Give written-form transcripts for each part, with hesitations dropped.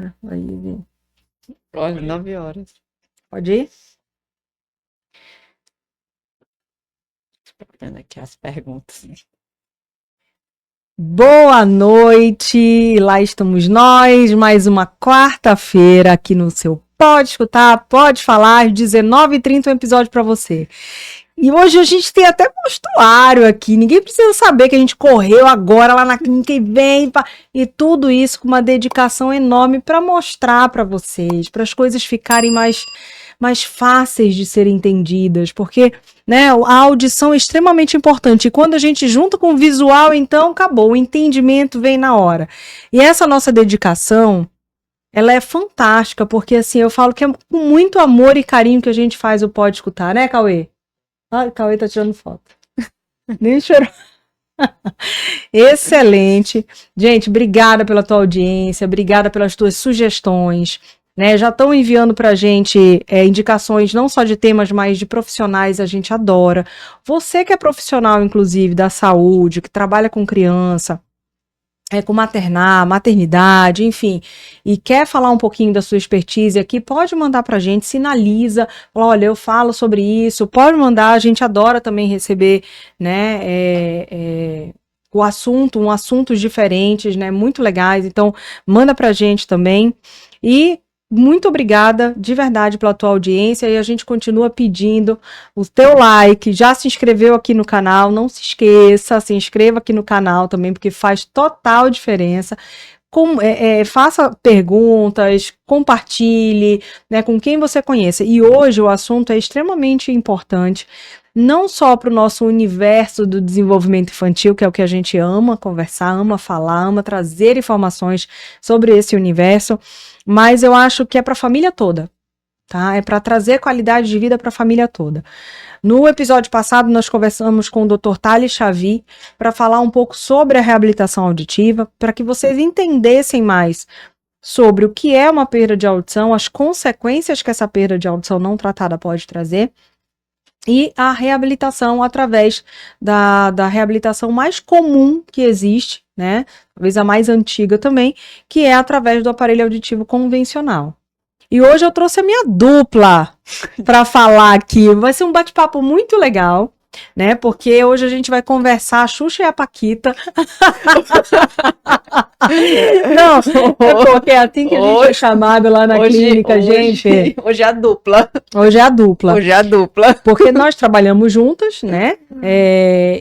Aí, Olha, 9 horas. pode ir? Vendo aqui as perguntas. Boa noite, lá estamos nós, mais uma quarta-feira aqui no seu Pode Escutar, Pode Falar, às 19h30 um episódio para você. E hoje a gente tem até mostruário aqui, ninguém precisa saber que a gente correu agora lá na clínica e vem, e tudo isso com uma dedicação enorme para mostrar para vocês, para as coisas ficarem mais fáceis de serem entendidas, porque, né, a audição é extremamente importante, e quando a gente junta com o visual, então acabou, o entendimento vem na hora. E essa nossa dedicação, ela é fantástica, porque assim, eu falo que é com muito amor e carinho que a gente faz o Pode Escutar, né, Cauê? Ah, o Cauê tá tirando foto. Nem chorou. Excelente. Gente, obrigada pela tua audiência, obrigada pelas tuas sugestões, né? Já estão enviando pra gente indicações não só de temas, mas de profissionais, a gente adora. Você que é profissional, inclusive, da saúde, que trabalha com criança, com maternidade, enfim, e quer falar um pouquinho da sua expertise aqui, pode mandar pra gente, sinaliza, fala, olha, eu falo sobre isso, pode mandar, a gente adora também receber, né, assuntos diferentes, né, muito legais, então manda pra gente também, e muito obrigada de verdade pela tua audiência, e a gente continua pedindo o teu like, já se inscreveu aqui no canal, não se esqueça, se inscreva aqui no canal também, porque faz total diferença. Faça perguntas, compartilhe, né, com quem você conheça. E hoje o assunto é extremamente importante, não só para o nosso universo do desenvolvimento infantil, que é o que a gente ama conversar, ama falar, ama trazer informações sobre esse universo, mas eu acho que é para a família toda, tá? É para trazer qualidade de vida para a família toda. No episódio passado, nós conversamos com o Dr. Thales Xavi para falar um pouco sobre a reabilitação auditiva, para que vocês entendessem mais sobre o que é uma perda de audição, as consequências que essa perda de audição não tratada pode trazer, e a reabilitação através da reabilitação mais comum que existe, né? Talvez a mais antiga também, que é através do aparelho auditivo convencional. E hoje eu trouxe a minha dupla para falar aqui. Vai ser um bate-papo muito legal, né? Porque hoje a gente vai conversar a Xuxa e a Paquita. Não, porque é assim que a gente é chamado lá na clínica, gente. Hoje é a dupla. Hoje é a dupla. Hoje é a dupla. Porque nós trabalhamos juntas, né?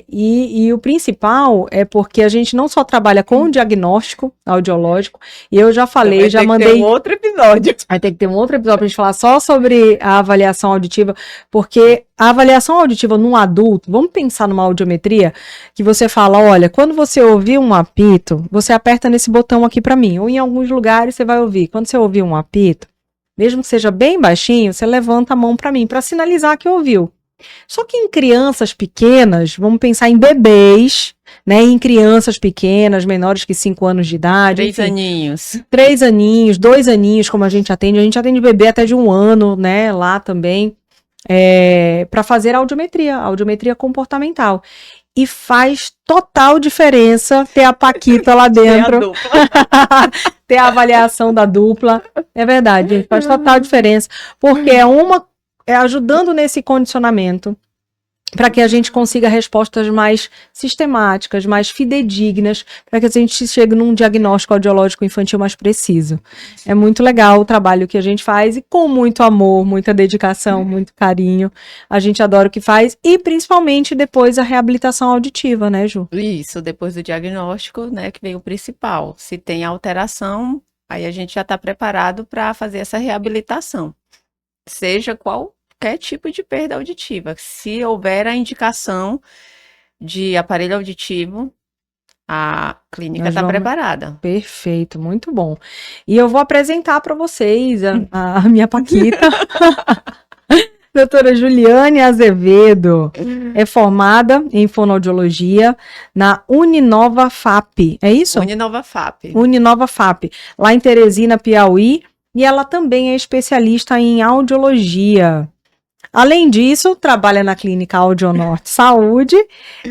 E o principal é porque a gente não só trabalha com o diagnóstico audiológico, e eu já falei, já mandei. Vai ter que ter um outro episódio. Vai ter que ter um outro episódio pra gente falar só sobre a avaliação auditiva, porque a avaliação auditiva num adulto, vamos pensar numa audiometria, que você fala, olha, quando você ouvir um apito, você aperta nesse botão aqui pra mim, ou em alguns lugares você vai ouvir. Quando você ouvir um apito, mesmo que seja bem baixinho, você levanta a mão para mim, para sinalizar que ouviu. Só que em crianças pequenas, vamos pensar em bebês, né? Em crianças pequenas, menores que 5 anos de idade. 3 aninhos. 3 aninhos, 2 aninhos, como a gente atende bebê até de 1 ano, né? Lá também, para fazer audiometria comportamental. E faz total diferença ter a Paquita lá dentro. Ter a avaliação da dupla. É verdade, faz total diferença. Porque é ajudando nesse condicionamento para que a gente consiga respostas mais sistemáticas, mais fidedignas, para que a gente chegue num diagnóstico audiológico infantil mais preciso. É muito legal o trabalho que a gente faz e com muito amor, muita dedicação, muito carinho. A gente adora o que faz e principalmente depois a reabilitação auditiva, né, Ju? Isso, depois do diagnóstico, né, que vem o principal. Se tem alteração, aí a gente já está preparado para fazer essa reabilitação. Seja qualquer tipo de perda auditiva. Se houver a indicação de aparelho auditivo, a clínica está preparada. Perfeito, muito bom. E eu vou apresentar para vocês a minha Paquita. Doutora Juliane Azevedo é formada em fonoaudiologia na Uninova FAP, é isso? Uninova FAP. Uninova FAP, lá em Teresina, Piauí, e ela também é especialista em audiologia. Além disso, trabalha na Clínica Audionorte Saúde.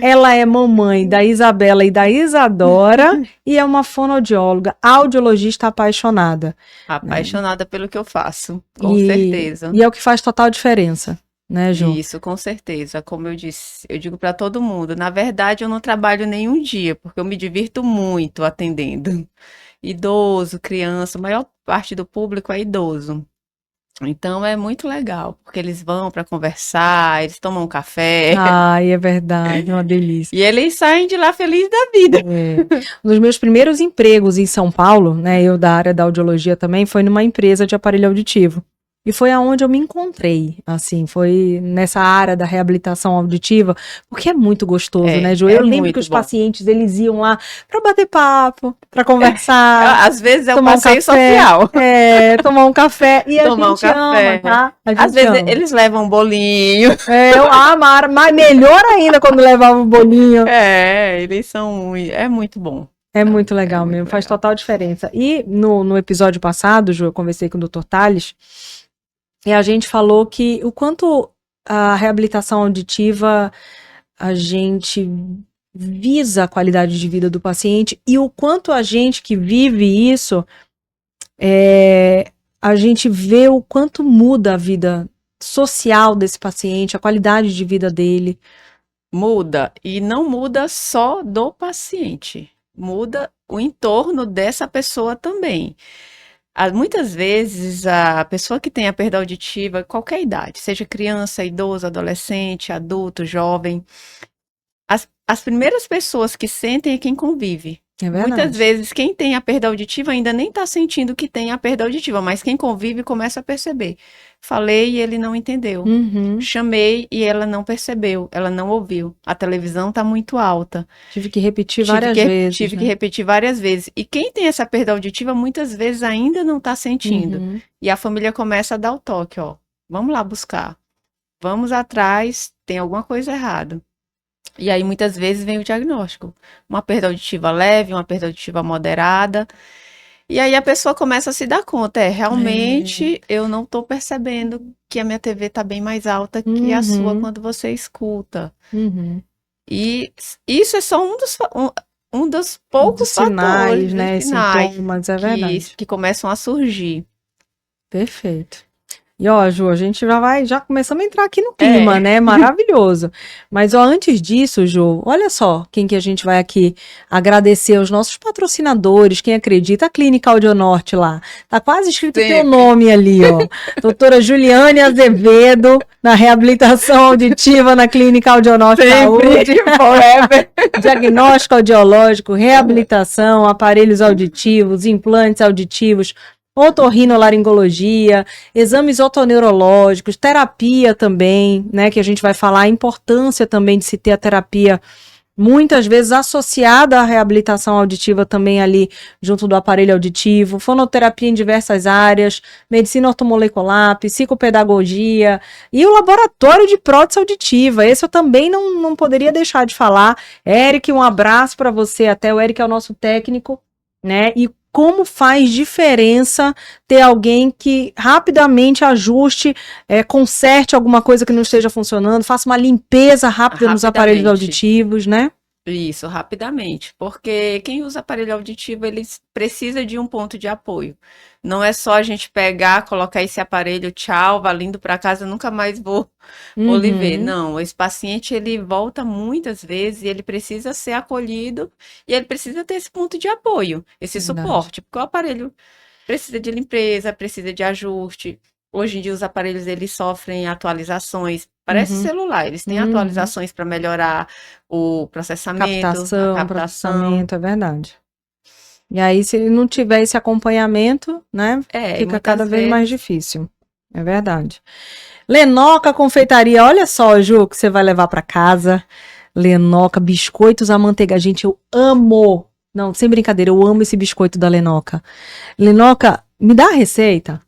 Ela é mamãe da Isabela e da Isadora e é uma fonoaudióloga, audiologista apaixonada. Apaixonada pelo que eu faço, com certeza. E é o que faz total diferença, né, Ju? Isso, com certeza. Como eu disse, eu digo para todo mundo, na verdade eu não trabalho nenhum dia, porque eu me divirto muito atendendo. Idoso, criança, a maior parte do público é idoso. Então é muito legal, porque eles vão para conversar, eles tomam um café Ai, é verdade, uma delícia. e eles saem de lá felizes da vida. Um dos meus primeiros empregos em São Paulo, né, eu da área da audiologia também, foi numa empresa de aparelho auditivo. E foi aonde eu me encontrei, assim, foi nessa área da reabilitação auditiva, porque é muito gostoso, né, Ju? Eu lembro que os pacientes, eles iam lá para bater papo, para conversar. Às vezes é um passeio social. Tomar um café. E tomar a gente ama, tá? Às vezes eles levam um bolinho. Eu amo, mas melhor ainda quando levavam um bolinho. Eles são, é muito bom. É muito legal mesmo, faz total diferença. E no episódio passado, Ju, eu conversei com o Dr. Thales, e a gente falou que o quanto a reabilitação auditiva, a gente visa a qualidade de vida do paciente e o quanto a gente que vive isso, a gente vê o quanto muda a vida social desse paciente, a qualidade de vida dele. Muda, e não muda só do paciente, muda o entorno dessa pessoa também. Muitas vezes, a pessoa que tem a perda auditiva, qualquer idade, seja criança, idoso, adolescente, adulto, jovem, as primeiras pessoas que sentem é quem convive. É verdade. Muitas vezes, quem tem a perda auditiva ainda nem está sentindo que tem a perda auditiva, mas quem convive começa a perceber. Falei e ele não entendeu. Chamei e ela não percebeu, ela não ouviu. A televisão está muito alta. Tive que repetir várias vezes. Tive que repetir várias vezes. E quem tem essa perda auditiva, muitas vezes ainda não está sentindo. E a família começa a dar o toque, ó. Vamos lá buscar. Vamos atrás, tem alguma coisa errada. E aí, muitas vezes, vem o diagnóstico. Uma perda auditiva leve, uma perda auditiva moderada. E aí, a pessoa começa a se dar conta. Realmente, eu não estou percebendo que a minha TV está bem mais alta que a sua quando você escuta. E isso é só um dos poucos sinais, fatores, né? Sintomas, é verdade. Que começam a surgir. Perfeito. E ó, Ju, a gente já começamos a entrar aqui no clima, né? Maravilhoso. Mas ó, antes disso, Ju, olha só quem que a gente vai aqui agradecer aos nossos patrocinadores, quem acredita, a Clínica Audionorte lá. Tá quase escrito o teu nome ali, ó. Doutora Juliane Azevedo, na reabilitação auditiva na Clínica Audionorte Saúde. Forever. Diagnóstico audiológico, reabilitação, aparelhos auditivos, implantes auditivos, otorrinolaringologia, exames otoneurológicos, terapia também, né, que a gente vai falar, a importância também de se ter a terapia muitas vezes associada à reabilitação auditiva também ali junto do aparelho auditivo, fonoterapia em diversas áreas, medicina ortomolecular, psicopedagogia e o laboratório de prótese auditiva. Esse eu também não poderia deixar de falar. Eric, um abraço para você, até o Eric é o nosso técnico, né, e como faz diferença ter alguém que rapidamente ajuste, conserte alguma coisa que não esteja funcionando, faça uma limpeza rápida nos aparelhos auditivos, né? Isso, rapidamente, porque quem usa aparelho auditivo, ele precisa de um ponto de apoio. Não é só a gente pegar, colocar esse aparelho, tchau, vá lindo para casa, nunca mais vou lhe ver. Não, esse paciente, ele volta muitas vezes e ele precisa ser acolhido e ele precisa ter esse ponto de apoio, esse suporte, porque o aparelho precisa de limpeza, precisa de ajuste. Hoje em dia os aparelhos, eles sofrem atualizações, parece celular, eles têm atualizações para melhorar o processamento, a captação, processamento, é verdade. E aí, se ele não tiver esse acompanhamento, né, fica cada vez mais difícil. É verdade. Lenoca Confeitaria, olha só, Ju, que você vai levar para casa. Lenoca, biscoitos amanteigada. Gente, eu amo. Não, sem brincadeira, eu amo esse biscoito da Lenoca. Lenoca, me dá a receita.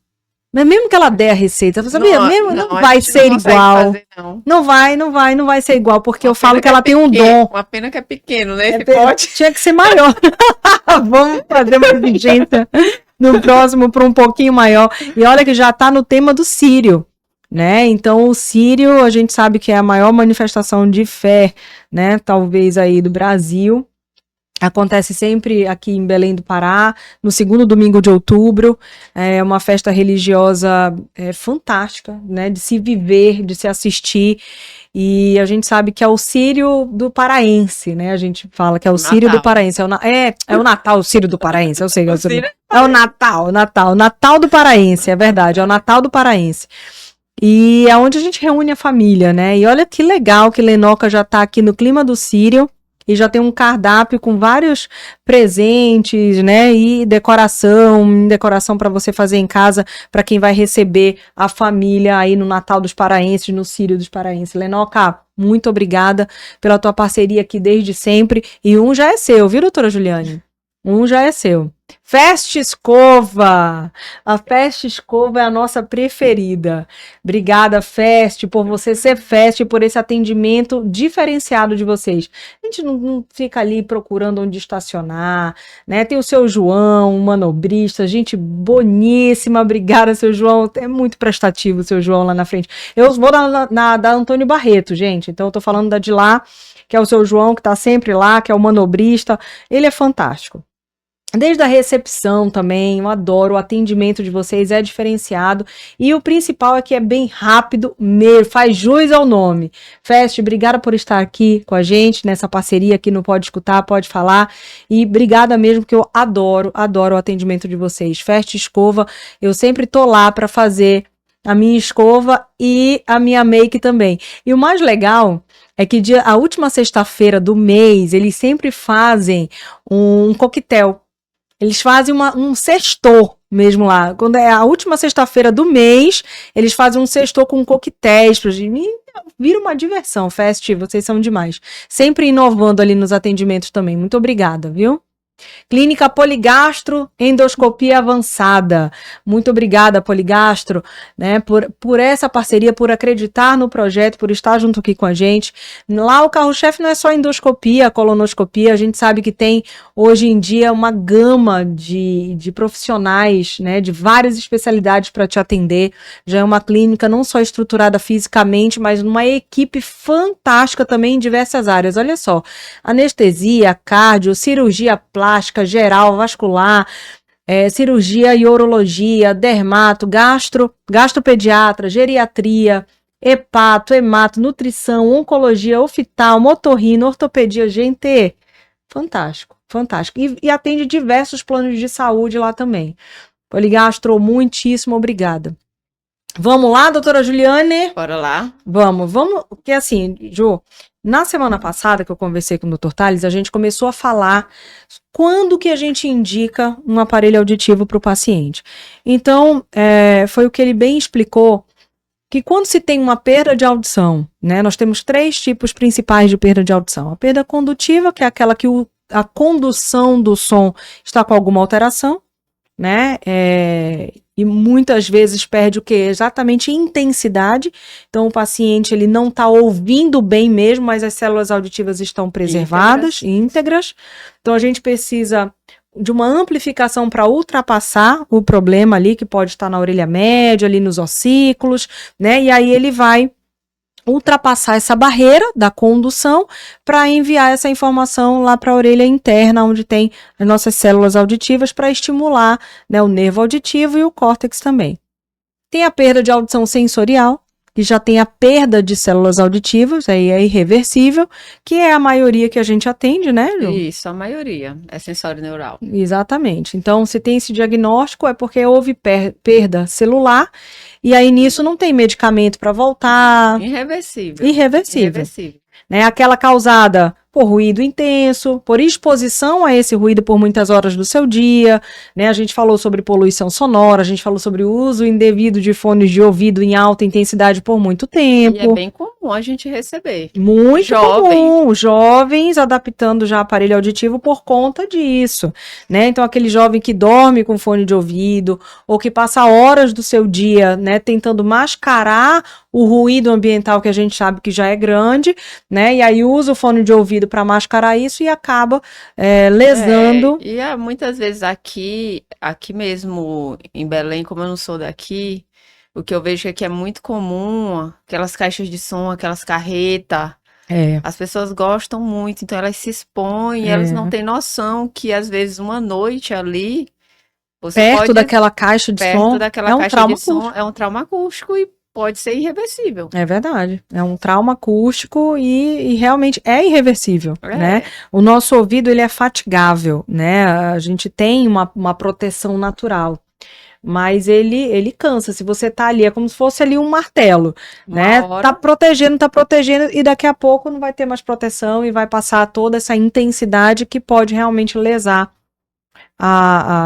Mas mesmo que ela der a receita, você sabia? Não vai ser igual. Fazer, não vai ser igual, porque eu falo que ela tem um dom. Uma pena que é pequeno, né? Esse pote. Tinha que ser maior. Vamos fazer uma exigência no próximo para um pouquinho maior. E olha que já tá no tema do Sírio. né? Então o Círio, a gente sabe que é a maior manifestação de fé, né? Talvez aí do Brasil. Acontece sempre aqui em Belém do Pará, no segundo domingo de outubro. É uma festa religiosa fantástica, né? De se viver, de se assistir. E a gente sabe que é o Círio do Paraense, né? A gente fala que é o Círio do Paraense. É o Natal, o Círio do Paraense, eu sei. É o Natal do Paraense, é verdade, é o Natal do Paraense. E é onde a gente reúne a família, né? E olha que legal que Lenoca já tá aqui no clima do Círio. E já tem um cardápio com vários presentes, né? E decoração para você fazer em casa, para quem vai receber a família aí no Natal dos Paraenses, no Círio dos Paraenses. Lenoca, muito obrigada pela tua parceria aqui desde sempre. E um já é seu, viu, doutora Juliane? Um já é seu. Festa Escova! A Festa Escova é a nossa preferida. Obrigada, Fest, por você ser Fest, por esse atendimento diferenciado de vocês. A gente não fica ali procurando onde estacionar, né? Tem o seu João, um manobrista, gente boníssima. Obrigada, seu João. É muito prestativo o seu João lá na frente. Eu vou da Antônio Barreto, gente. Então eu tô falando da de lá, que é o seu João, que tá sempre lá, que é o manobrista. Ele é fantástico. Desde a recepção também, eu adoro, o atendimento de vocês é diferenciado e o principal é que é bem rápido mesmo, faz jus ao nome. Fest, obrigada por estar aqui com a gente, nessa parceria aqui no Pode Escutar, Pode Falar, e obrigada mesmo, que eu adoro o atendimento de vocês. Fest Escova, eu sempre tô lá para fazer a minha escova e a minha make também. E o mais legal é que a última sexta-feira do mês, eles sempre fazem um coquetel. Eles fazem um sextor mesmo lá. Quando é a última sexta-feira do mês, eles fazem um sextor com coquetéis pra gente. Vira uma diversão, Fest, vocês são demais. Sempre inovando ali nos atendimentos também. Muito obrigada, viu? Clínica Poligastro, endoscopia avançada. Muito obrigada, Poligastro, né, por essa parceria, por acreditar no projeto, por estar junto aqui com a gente. Lá o carro-chefe não é só endoscopia, colonoscopia, a gente sabe que tem hoje em dia uma gama de profissionais, né, de várias especialidades para te atender. Já é uma clínica não só estruturada fisicamente, mas numa equipe fantástica também em diversas áreas. Olha só, anestesia, cardio, cirurgia plástica, geral, vascular, cirurgia e urologia, dermato, gastropediatra, geriatria, hepato, hemato, nutrição, oncologia, oftalmo, otorrino, ortopedia, gente, fantástico, fantástico. E atende diversos planos de saúde lá também. Poligastro, muitíssimo obrigada. Vamos lá, doutora Juliane? Bora lá. Vamos, porque assim, Ju, na semana passada que eu conversei com o Dr. Tales, a gente começou a falar quando que a gente indica um aparelho auditivo para o paciente. Então, foi o que ele bem explicou, que quando se tem uma perda de audição, né, nós temos 3 tipos principais de perda de audição. A perda condutiva, que é aquela que a condução do som está com alguma alteração, né, e muitas vezes perde o que? Exatamente intensidade. Então o paciente ele não está ouvindo bem mesmo, mas as células auditivas estão preservadas, íntegras. Então a gente precisa de uma amplificação para ultrapassar o problema ali, que pode estar na orelha média, ali nos ossículos, né, e aí ele vai ultrapassar essa barreira da condução para enviar essa informação lá para a orelha interna, onde tem as nossas células auditivas, para estimular, né, o nervo auditivo e o córtex também. Tem a perda de audição sensorial, que já tem a perda de células auditivas, aí é irreversível, que é a maioria que a gente atende, né, Ju? Isso, a maioria é sensório neural. Exatamente. Então, se tem esse diagnóstico, é porque houve perda celular, e aí nisso não tem medicamento para voltar. Irreversível. Né? Aquela causada por ruído intenso, por exposição a esse ruído por muitas horas do seu dia, né? A gente falou sobre poluição sonora, a gente falou sobre o uso indevido de fones de ouvido em alta intensidade por muito tempo. E é bem comum a gente receber. Muito comum, jovens adaptando já aparelho auditivo por conta disso, né? Então aquele jovem que dorme com fone de ouvido ou que passa horas do seu dia, né, tentando mascarar o ruído ambiental que a gente sabe que já é grande, né? E aí usa o fone de ouvido para mascarar isso e acaba lesando. Muitas vezes aqui mesmo em Belém, como eu não sou daqui, O que eu vejo é que é muito comum, aquelas caixas de som, aquelas carretas, É, as pessoas gostam muito, então elas se expõem, elas não é. têm noção que às vezes uma noite ali, você Perto pode, daquela caixa de perto som, daquela é um caixa de trauma som, acústico. é um trauma acústico e pode ser irreversível. É verdade. É um trauma acústico e realmente é irreversível, né? É, O nosso ouvido, ele é fatigável, né? A gente tem uma proteção natural. Mas ele cansa. Se você tá ali, é como se fosse ali um martelo, uma né? hora, Tá protegendo, e daqui a pouco não vai ter mais proteção e vai passar toda essa intensidade que pode realmente lesar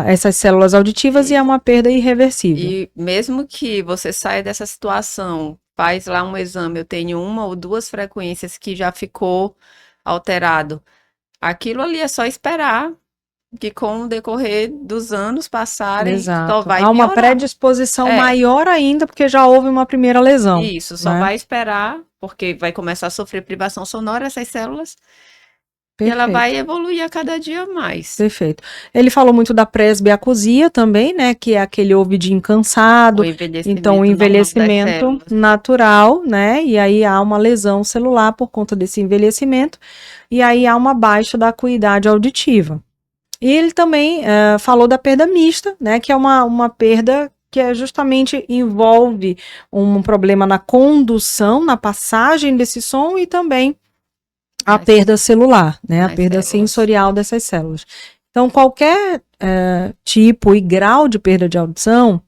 essas células auditivas e é isso. uma perda irreversível. E mesmo que você saia dessa situação, faz lá um exame, eu tenho uma ou duas frequências que já ficou alterado. Aquilo ali é só esperar que com o decorrer dos anos passarem, só Exato. vai Há uma piorar. predisposição É, maior ainda porque já houve uma primeira lesão, isso, só né? vai esperar, porque vai começar a sofrer privação sonora essas células, e ela vai Perfeito. evoluir a cada dia mais. Perfeito. Ele falou muito da presbiacusia também, né? Que é aquele ouvidinho O cansado, então o envelhecimento normal das envelhecimento células. natural, né? E aí há uma lesão celular por conta desse envelhecimento, e aí há uma baixa da acuidade auditiva. E ele também falou da perda mista, né? Que é uma perda que justamente envolve um problema na condução, na passagem desse som e também a Nas, perda celular, né? A nas perda células. sensorial dessas células. Então, qualquer tipo e grau de perda de audição,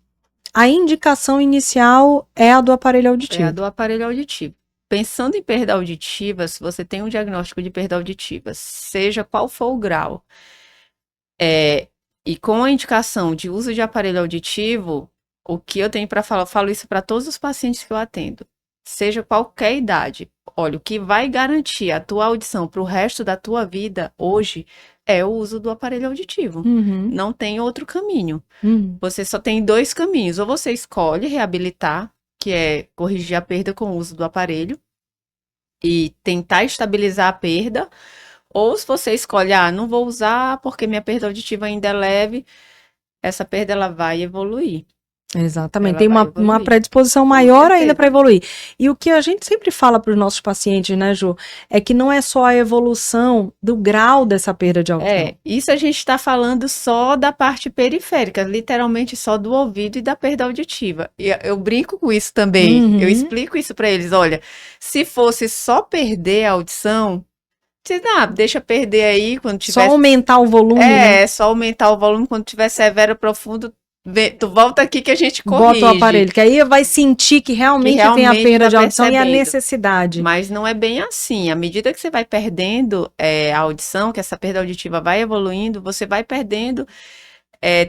a indicação inicial é a do aparelho É a auditivo. do aparelho auditivo. Pensando em perda auditiva, se você tem um diagnóstico de perda auditiva, seja qual for o grau, é, e com a indicação de uso de aparelho auditivo, o que eu tenho para falar, eu falo isso para todos os pacientes que eu atendo, seja qualquer idade. Olha, o que vai garantir a tua audição para o resto da tua vida hoje é o uso do aparelho auditivo. Uhum, Não tem outro caminho. uhum. Você só tem dois caminhos. Ou você escolhe reabilitar, que é corrigir a perda com o uso do aparelho e tentar estabilizar a perda, ou se você escolhe, não vou usar porque minha perda auditiva ainda é leve, essa perda ela vai evoluir. Exatamente, Ela tem vai uma evoluir, predisposição com maior ainda para certeza. evoluir. E o que a gente sempre fala para os nossos pacientes, né, Ju, é que não é só a evolução do grau dessa perda de audição. Isso a gente está falando só da parte periférica, literalmente só do ouvido e da perda auditiva. E eu brinco com isso também. Eu Uhum. explico isso para eles. Olha, se fosse só perder a audição, deixa perder aí quando Só tiver. aumentar o volume, né? É só aumentar o volume quando tiver severo, profundo. Tu volta aqui que a gente Bota o corrige, aparelho, que aí vai sentir que que realmente tem a realmente perda vai de audição e a percebendo. necessidade. Mas não é bem assim. À medida que você vai perdendo a audição, que essa perda auditiva vai evoluindo, você vai perdendo.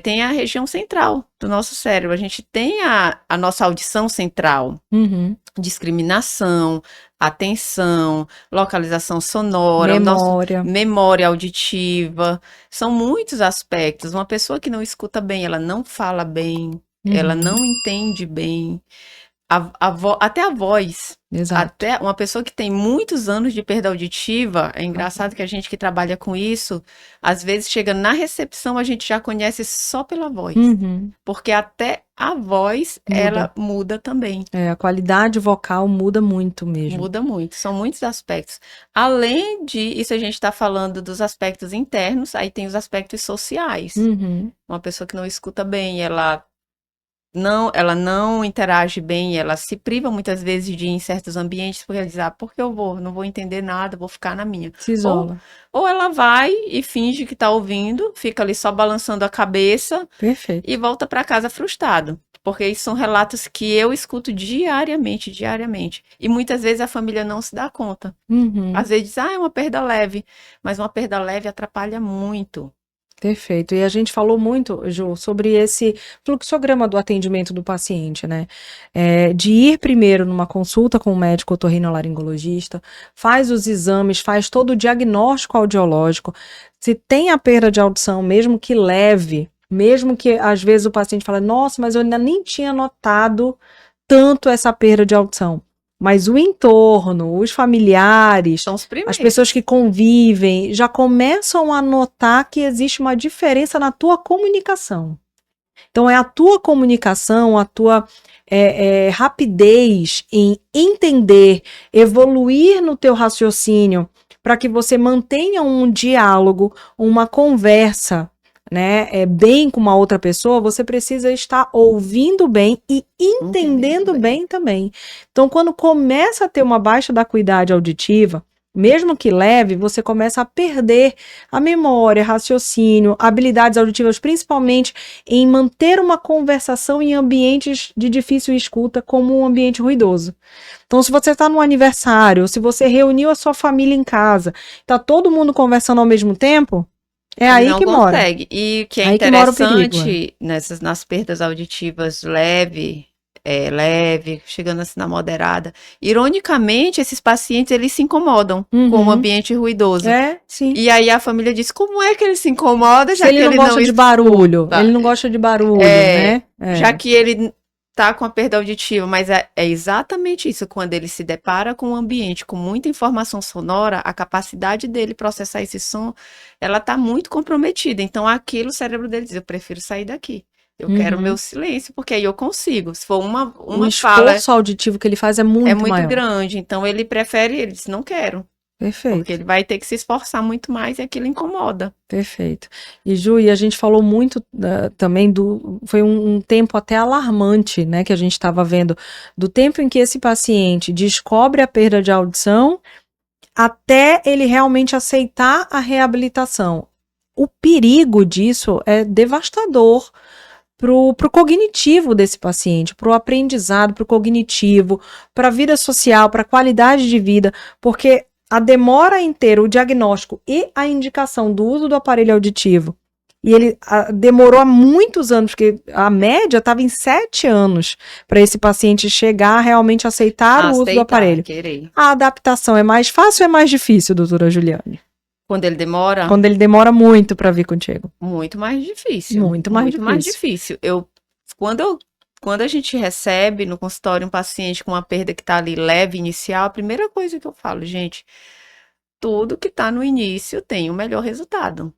Tem a região central do nosso cérebro. A gente tem a nossa audição central. Uhum. Discriminação, atenção, localização sonora, o nosso Memória. memória auditiva, são muitos aspectos. Uma pessoa que não escuta bem, ela não fala bem, ela Uhum. não entende bem, até a voz. Exato. Até uma pessoa que tem muitos anos de perda auditiva, é engraçado que a gente que trabalha com isso, às vezes chega na recepção, a gente já conhece só pela voz. Uhum. Porque até a voz, Muda. ela muda também. A qualidade vocal muda muito mesmo. Muda muito, são muitos aspectos. Além de isso, a gente está falando dos aspectos internos, aí tem os aspectos sociais. Uhum. Uma pessoa que não escuta bem, ela não interage bem, ela se priva muitas vezes de ir em certos ambientes, porque ela diz, porque eu não vou entender nada, vou ficar na minha. Se Ou, isola. ou ela vai e finge que está ouvindo, fica ali só balançando a cabeça e Perfeito. volta para casa frustrado. Porque isso são relatos que eu escuto diariamente, diariamente. E muitas vezes a família não se dá conta. Uhum. Às vezes diz, é uma perda leve. Mas uma perda leve atrapalha muito. Perfeito. E a gente falou muito, Ju, sobre esse fluxograma do atendimento do paciente, né? De ir primeiro numa consulta com o médico otorrinolaringologista, faz os exames, faz todo o diagnóstico audiológico. Se tem a perda de audição, mesmo que leve, mesmo que às vezes o paciente fala, nossa, mas eu ainda nem tinha notado tanto essa perda de audição. Mas o entorno, os familiares, São os as primeiros. pessoas que convivem já começam a notar que existe uma diferença na tua comunicação. Então, é a tua comunicação, a tua rapidez em entender, evoluir no teu raciocínio, para que você mantenha um diálogo, uma conversa, né, bem com uma outra pessoa, você precisa estar ouvindo bem e entendendo bem também. Então, quando começa a ter uma baixa da acuidade auditiva, mesmo que leve, você começa a perder a memória, raciocínio, habilidades auditivas, principalmente em manter uma conversação em ambientes de difícil escuta, como um ambiente ruidoso. Então, se você está num aniversário, se você reuniu a sua família em casa, está todo mundo conversando ao mesmo tempo, é aí que mora. Consegue. E o que é Aí que mora o perigo, interessante nas perdas auditivas leve, chegando assim na moderada, ironicamente, esses pacientes eles se incomodam com o ambiente ruidoso. Sim. E aí a família diz, como é que ele se incomoda, já Se que ele não gosta de barulho, escuta? ele não gosta de barulho, né? Já que ele tá com a perda auditiva, mas é exatamente isso, quando ele se depara com um ambiente com muita informação sonora, a capacidade dele processar esse som, ela tá muito comprometida. Então aquilo o cérebro dele diz, eu prefiro sair daqui. Eu quero meu silêncio, porque aí eu consigo. Se for uma o fala... esforço auditivo que ele faz é muito maior. Grande. Então, ele prefere... Ele diz, não quero. Perfeito. Porque ele vai ter que se esforçar muito mais e aquilo incomoda. Perfeito. E, Ju, a gente falou muito também foi um tempo até alarmante, né? Que a gente estava vendo. Do tempo em que esse paciente descobre a perda de audição até ele realmente aceitar a reabilitação. O perigo disso é devastador pro cognitivo desse paciente, pro aprendizado, pro cognitivo, para a vida social, para a qualidade de vida, porque a demora em ter o diagnóstico e a indicação do uso do aparelho auditivo, e ele demorou há muitos anos, porque a média estava em 7 anos para esse paciente chegar a realmente aceitar o uso do aparelho. Querer. A adaptação é mais fácil ou é mais difícil, doutora Juliane? Quando ele demora? Quando ele demora muito para vir contigo. Muito mais difícil. Muito mais difícil. Quando a gente recebe no consultório um paciente com uma perda que está ali leve, inicial, a primeira coisa que eu falo, gente, tudo que está no início tem um melhor resultado.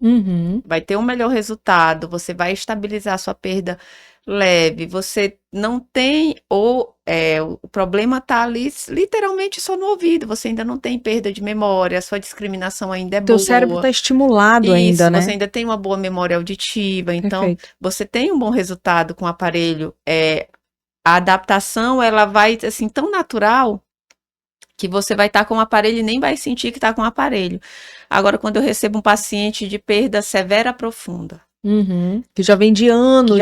Vai ter um melhor resultado, você vai estabilizar a sua perda leve, você não tem, o problema está ali literalmente só no ouvido, você ainda não tem perda de memória, a sua discriminação ainda é boa. Teu cérebro está estimulado ainda, né? Você ainda tem uma boa memória auditiva, então Perfeito. você tem um bom resultado com o aparelho. A adaptação, ela vai, assim, tão natural que você vai estar com o aparelho e nem vai sentir que está com o aparelho. Agora, quando eu recebo um paciente de perda severa profunda, que já vem de anos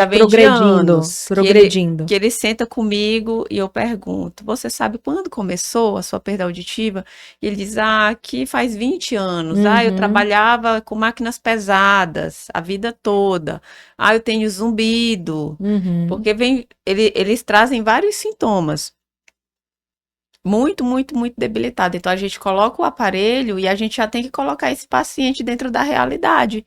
progredindo. Que ele senta comigo e eu pergunto, você sabe quando começou a sua perda auditiva? E ele diz, que faz 20 anos. Eu trabalhava com máquinas pesadas a vida toda. Eu tenho zumbido. Porque eles trazem vários sintomas. Muito, muito, muito debilitado. Então, a gente coloca o aparelho e a gente já tem que colocar esse paciente dentro da realidade.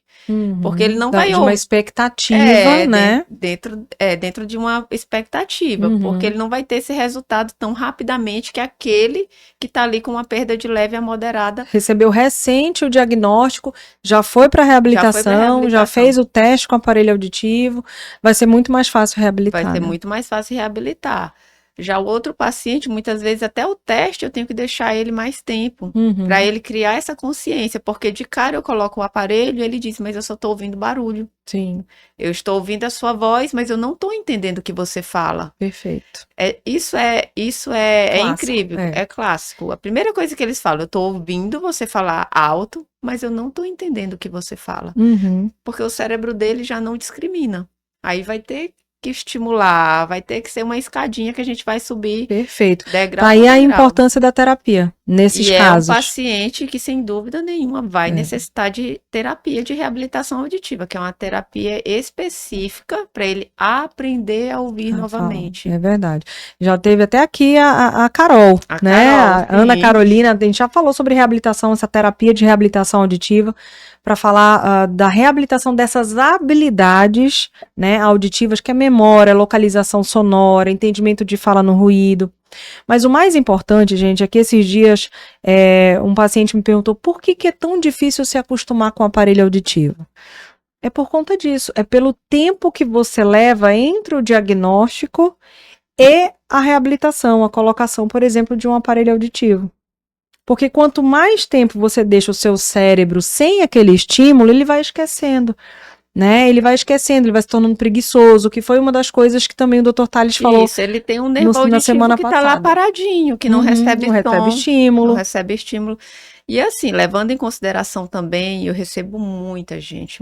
Porque ele não vai... De uma expectativa, né? Dentro de uma expectativa. Porque ele não vai ter esse resultado tão rapidamente que aquele que está ali com uma perda de leve a moderada. Recebeu recente o diagnóstico, já foi para reabilitação, já fez o teste com o aparelho auditivo. Vai ser muito mais fácil reabilitar. Vai ser muito mais fácil reabilitar. Já o outro paciente, muitas vezes, até o teste, eu tenho que deixar ele mais tempo, para ele criar essa consciência, porque de cara eu coloco o aparelho e ele diz, mas eu só estou ouvindo barulho. Sim. Eu estou ouvindo a sua voz, mas eu não estou entendendo o que você fala. Perfeito. Isso é incrível, é clássico. A primeira coisa que eles falam, eu estou ouvindo você falar alto, mas eu não estou entendendo o que você fala. Porque o cérebro dele já não discrimina. Aí vai ter que estimular, vai ter que ser uma escadinha que a gente vai subir. Perfeito. Degrau Aí a importância da terapia, nesses casos. É um paciente que, sem dúvida nenhuma, vai necessitar de terapia de reabilitação auditiva, que é uma terapia específica para ele aprender a ouvir novamente. É verdade. Já teve até aqui a Carol, né? A Ana Carolina, a gente já falou sobre reabilitação, essa terapia de reabilitação auditiva, para falar da reabilitação dessas habilidades, né, auditivas, que é memória, localização sonora, entendimento de fala no ruído. Mas o mais importante, gente, é que esses dias um paciente me perguntou por que é tão difícil se acostumar com o aparelho auditivo. É por conta disso, é pelo tempo que você leva entre o diagnóstico e a reabilitação, a colocação, por exemplo, de um aparelho auditivo. Porque quanto mais tempo você deixa o seu cérebro sem aquele estímulo, ele vai esquecendo, né? Ele vai esquecendo, ele vai se tornando preguiçoso, que foi uma das coisas que também o Dr. Tales falou. Isso, ele tem um nervo na auditivo semana que tá lá passada. paradinho, que não recebe Não recebe som, não estímulo. recebe estímulo. E assim, levando em consideração também, eu recebo muita gente.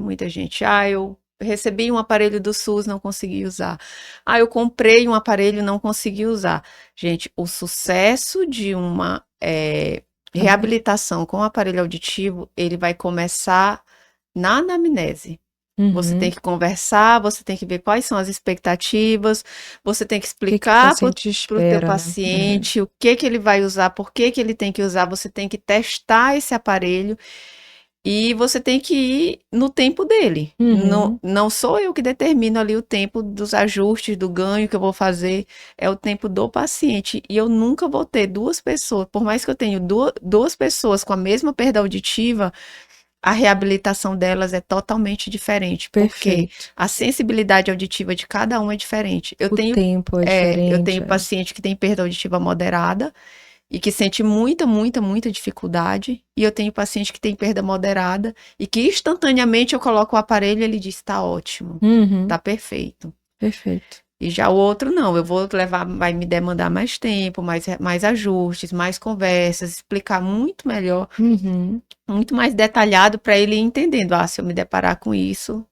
Eu recebi um aparelho do SUS, não consegui usar. Eu comprei um aparelho, não consegui usar. Gente, o sucesso de uma reabilitação com aparelho auditivo, ele vai começar na anamnese. Você tem que conversar, você tem que ver quais são as expectativas, você tem que explicar para o teu espera, né? paciente o que ele vai usar, por que ele tem que usar, você tem que testar esse aparelho e você tem que ir no tempo dele. Não sou eu que determino ali o tempo dos ajustes, do ganho que eu vou fazer, é o tempo do paciente. E eu nunca vou ter duas pessoas, por mais que eu tenha duas pessoas com a mesma perda auditiva, a reabilitação delas é totalmente diferente, porque a sensibilidade auditiva de cada um é diferente. Eu tenho paciente que tem perda auditiva moderada e que sente muita dificuldade, e eu tenho paciente que tem perda moderada e que instantaneamente eu coloco o aparelho e ele diz, tá ótimo, tá perfeito. Perfeito. E já o outro não, eu vou levar, vai me demandar mais tempo, mais ajustes, mais conversas, explicar muito melhor, muito mais detalhado para ele ir entendendo. Se eu me deparar com isso,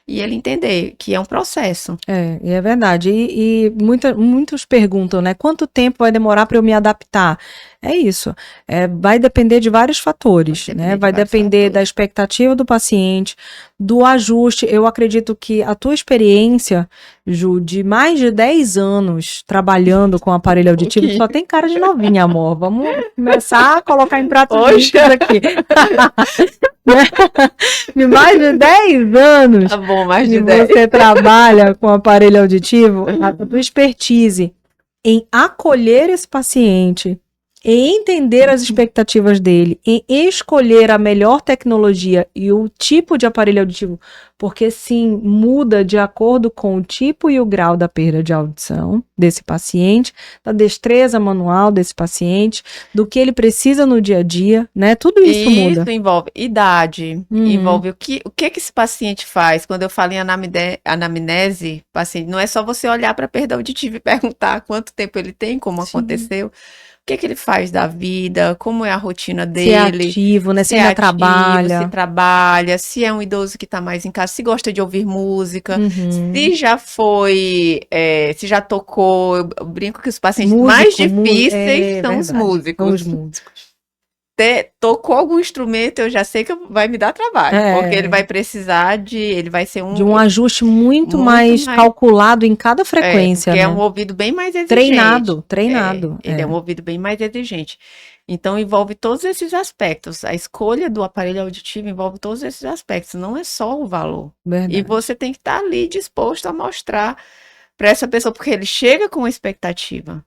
e ele entender que é um processo. E é verdade. E muitos perguntam, né? Quanto tempo vai demorar para eu me adaptar? É isso. Vai depender de vários fatores, né? Vai depender da expectativa do paciente, do ajuste. Eu acredito que a tua experiência, Ju, de mais de 10 anos trabalhando com aparelho auditivo, só tem cara de novinha, amor. Vamos começar a colocar em pratos limpos aqui. De mais de 10 anos tá bom, mais de você trabalha com aparelho auditivo, a tua expertise em acolher esse paciente, em entender as expectativas dele, em escolher a melhor tecnologia e o tipo de aparelho auditivo, porque sim, muda de acordo com o tipo e o grau da perda de audição desse paciente, da destreza manual desse paciente, do que ele precisa no dia a dia, né? Tudo isso muda. Isso envolve idade, envolve o que esse paciente faz. Quando eu falo em anamnese, paciente, não é só você olhar para a perda auditiva e perguntar quanto tempo ele tem, como aconteceu. O que ele faz da vida, como é a rotina dele. Se é ativo, né? Se ainda trabalha. Se trabalha, se é um idoso que está mais em casa, se gosta de ouvir música, se já foi, se já tocou. Eu brinco que os pacientes mais difíceis são os músicos. São os músicos. Tocou algum instrumento, eu já sei que vai me dar trabalho, porque ele vai precisar ele vai ser de um ajuste muito mais calculado em cada frequência, porque né? é um ouvido bem mais exigente. Treinado. Ele é um ouvido bem mais exigente. Então, envolve todos esses aspectos. A escolha do aparelho auditivo envolve todos esses aspectos, não é só o valor. Verdade. E você tem que estar ali disposto a mostrar para essa pessoa, porque ele chega com uma expectativa.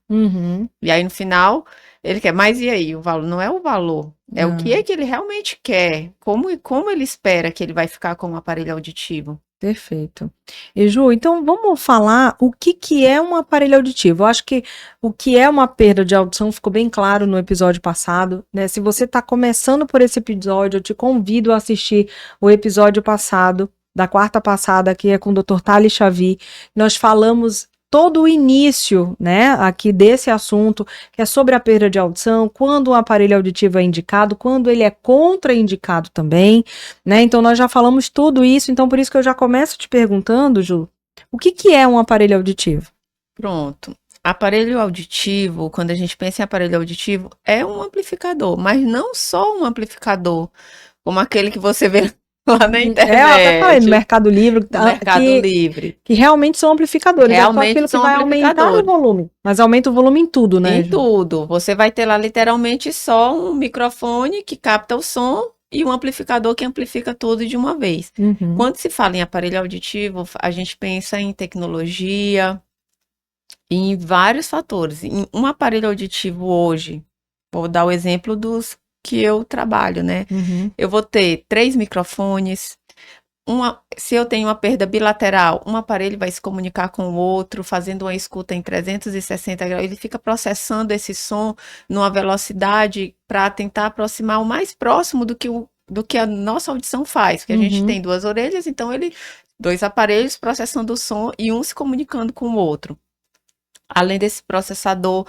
E aí, no final, ele quer, mas e aí? O valor não é o valor, é o que ele realmente quer, como ele espera que ele vai ficar com o aparelho auditivo. Perfeito. E Ju, então vamos falar o que é um aparelho auditivo. Eu acho que o que é uma perda de audição ficou bem claro no episódio passado, né? Se você está começando por esse episódio, eu te convido a assistir o episódio passado, da quarta passada, que é com o Dr. Tales Xavier. Nós falamos todo o início, né, aqui desse assunto, que é sobre a perda de audição, quando o aparelho auditivo é indicado, quando ele é contraindicado também, né, então nós já falamos tudo isso, então por isso que eu já começo te perguntando, Ju, o que é um aparelho auditivo? Pronto. Aparelho auditivo, quando a gente pensa em aparelho auditivo, é um amplificador, mas não só um amplificador, como aquele que você vê lá na internet. Eu até falei no Mercado Livre. Livre. Que realmente são amplificadores. Realmente é só aquilo que vai aumentar o volume. Mas aumenta o volume em tudo, né? Em tudo. Você vai ter lá literalmente só um microfone que capta o som e um amplificador que amplifica tudo de uma vez. Quando se fala em aparelho auditivo, a gente pensa em tecnologia, em vários fatores. Em um aparelho auditivo hoje, vou dar o exemplo dos que eu trabalho, né? Eu vou ter 3 microfones, se eu tenho uma perda bilateral, um aparelho vai se comunicar com o outro, fazendo uma escuta em 360 graus, ele fica processando esse som numa velocidade para tentar aproximar o mais próximo do que a nossa audição faz, porque a gente tem duas orelhas, então dois aparelhos processando o som e um se comunicando com o outro. Além desse processador,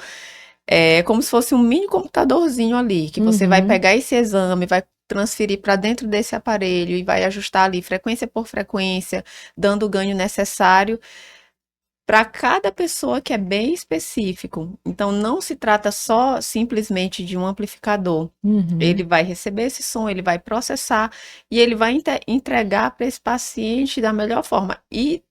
é como se fosse um mini computadorzinho ali, que você vai pegar esse exame, vai transferir para dentro desse aparelho e vai ajustar ali frequência por frequência, dando o ganho necessário para cada pessoa, que é bem específico. Então, não se trata só simplesmente de um amplificador. Ele vai receber esse som, ele vai processar e ele vai entregar para esse paciente da melhor forma. E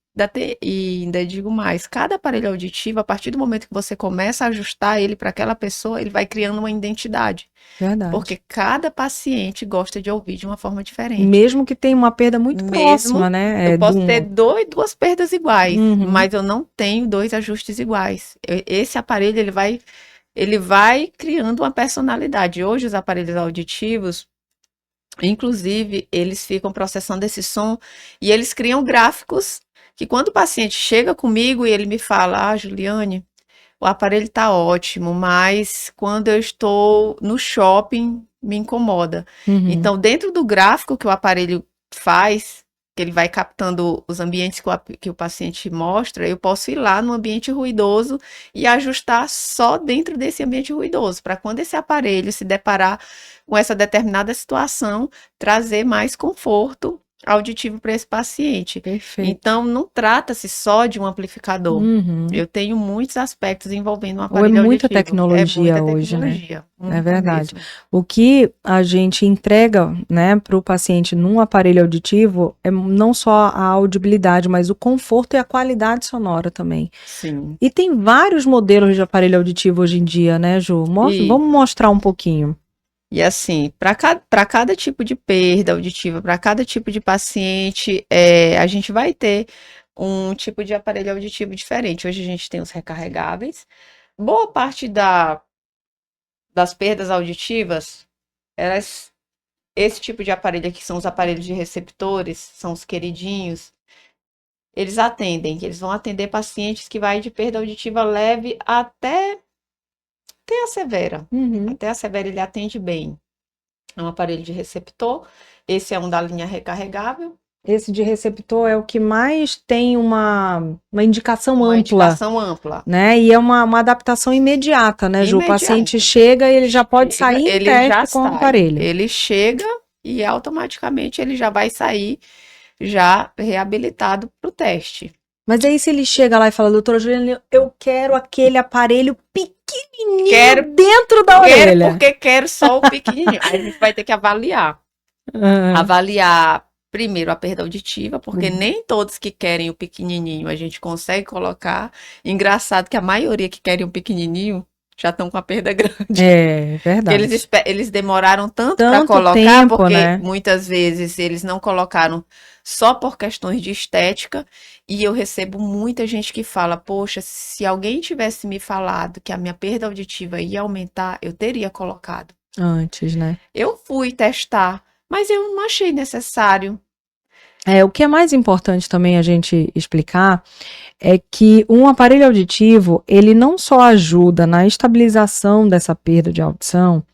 ainda digo mais, cada aparelho auditivo, a partir do momento que você começa a ajustar ele para aquela pessoa, ele vai criando uma identidade. Verdade. Porque cada paciente gosta de ouvir de uma forma diferente. Mesmo que tenha uma perda muito próxima, né? Eu posso ter duas perdas iguais, mas eu não tenho dois ajustes iguais. Esse aparelho, ele vai criando uma personalidade. Hoje, os aparelhos auditivos, inclusive, eles ficam processando esse som e eles criam gráficos que quando o paciente chega comigo e ele me fala, Juliane, o aparelho está ótimo, mas quando eu estou no shopping, me incomoda. Então, dentro do gráfico que o aparelho faz, que ele vai captando os ambientes que o paciente mostra, eu posso ir lá no ambiente ruidoso e ajustar só dentro desse ambiente ruidoso, para quando esse aparelho se deparar com essa determinada situação, trazer mais conforto auditivo para esse paciente. Perfeito. Então, não trata-se só de um amplificador. Eu tenho muitos aspectos envolvendo um aparelho auditivo. É muita tecnologia hoje, né? É verdade. Mesmo. O que a gente entrega, né, para o paciente num aparelho auditivo é não só a audibilidade, mas o conforto e a qualidade sonora também. Sim. E tem vários modelos de aparelho auditivo hoje em dia, né, Ju? Vamos mostrar um pouquinho. E assim, para cada tipo de perda auditiva, para cada tipo de paciente, a gente vai ter um tipo de aparelho auditivo diferente. Hoje a gente tem os recarregáveis. Boa parte das perdas auditivas, esse tipo de aparelho aqui são os aparelhos de receptores, são os queridinhos. Eles vão atender pacientes que vai de perda auditiva leve até a severa. Até a severa ele atende bem. É um aparelho de receptor. Esse é um da linha recarregável. Esse de receptor é o que mais tem uma indicação ampla. Uma indicação ampla. Né? E é uma adaptação imediata, né, Ju? O paciente chega e ele já pode sair em teste com o aparelho. Ele chega e automaticamente ele já vai sair já reabilitado para o teste. Mas aí se ele chega lá e fala, doutora Juliana, eu quero aquele aparelho pequenininho dentro da orelha. Porque quero só o pequenininho. Aí a gente vai ter que avaliar. Avaliar primeiro a perda auditiva, porque nem todos que querem o pequenininho a gente consegue colocar. Engraçado que a maioria que querem o pequenininho já estão com a perda grande. É verdade. Eles demoraram tanto para colocar, tempo, porque né? muitas vezes eles não colocaram só por questões de estética. E eu recebo muita gente que fala, poxa, se alguém tivesse me falado que a minha perda auditiva ia aumentar, eu teria colocado. Antes, né? Eu fui testar, mas eu não achei necessário. O que é mais importante também a gente explicar é que um aparelho auditivo, ele não só ajuda na estabilização dessa perda de audição,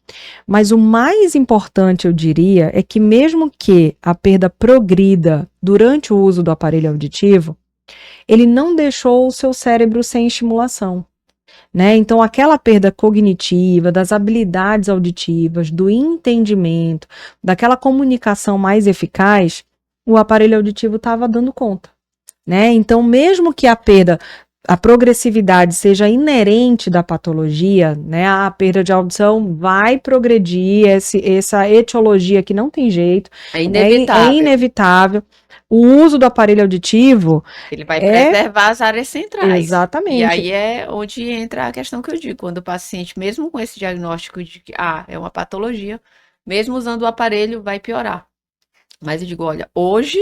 mas o mais importante, eu diria, é que mesmo que a perda progrida durante o uso do aparelho auditivo, ele não deixou o seu cérebro sem estimulação. Né? Então, aquela perda cognitiva, das habilidades auditivas, do entendimento, daquela comunicação mais eficaz, o aparelho auditivo estava dando conta. Né? Então, mesmo que a progressividade seja inerente da patologia, né? A perda de audição vai progredir, essa etiologia que não tem jeito, é inevitável. É inevitável. O uso do aparelho auditivo... Ele vai preservar as áreas centrais. Exatamente. E aí é onde entra a questão que eu digo, quando o paciente, mesmo com esse diagnóstico de que é uma patologia, mesmo usando o aparelho, vai piorar. Mas eu digo, olha, hoje,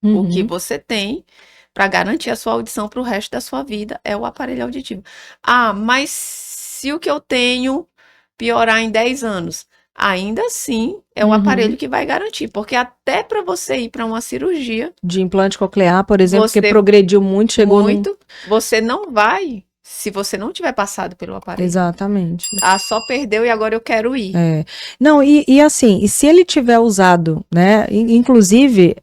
o que você tem para garantir a sua audição para o resto da sua vida é o aparelho auditivo. Mas se o que eu tenho piorar em 10 anos, ainda assim é um aparelho que vai garantir, porque até para você ir para uma cirurgia De implante coclear, por exemplo, que Você- progrediu muito, chegou num... muito, você não vai, se você não tiver passado pelo aparelho. Exatamente. Ah, só perdeu e agora eu quero ir. É. Não, e assim, e se ele tiver usado, né? Inclusive,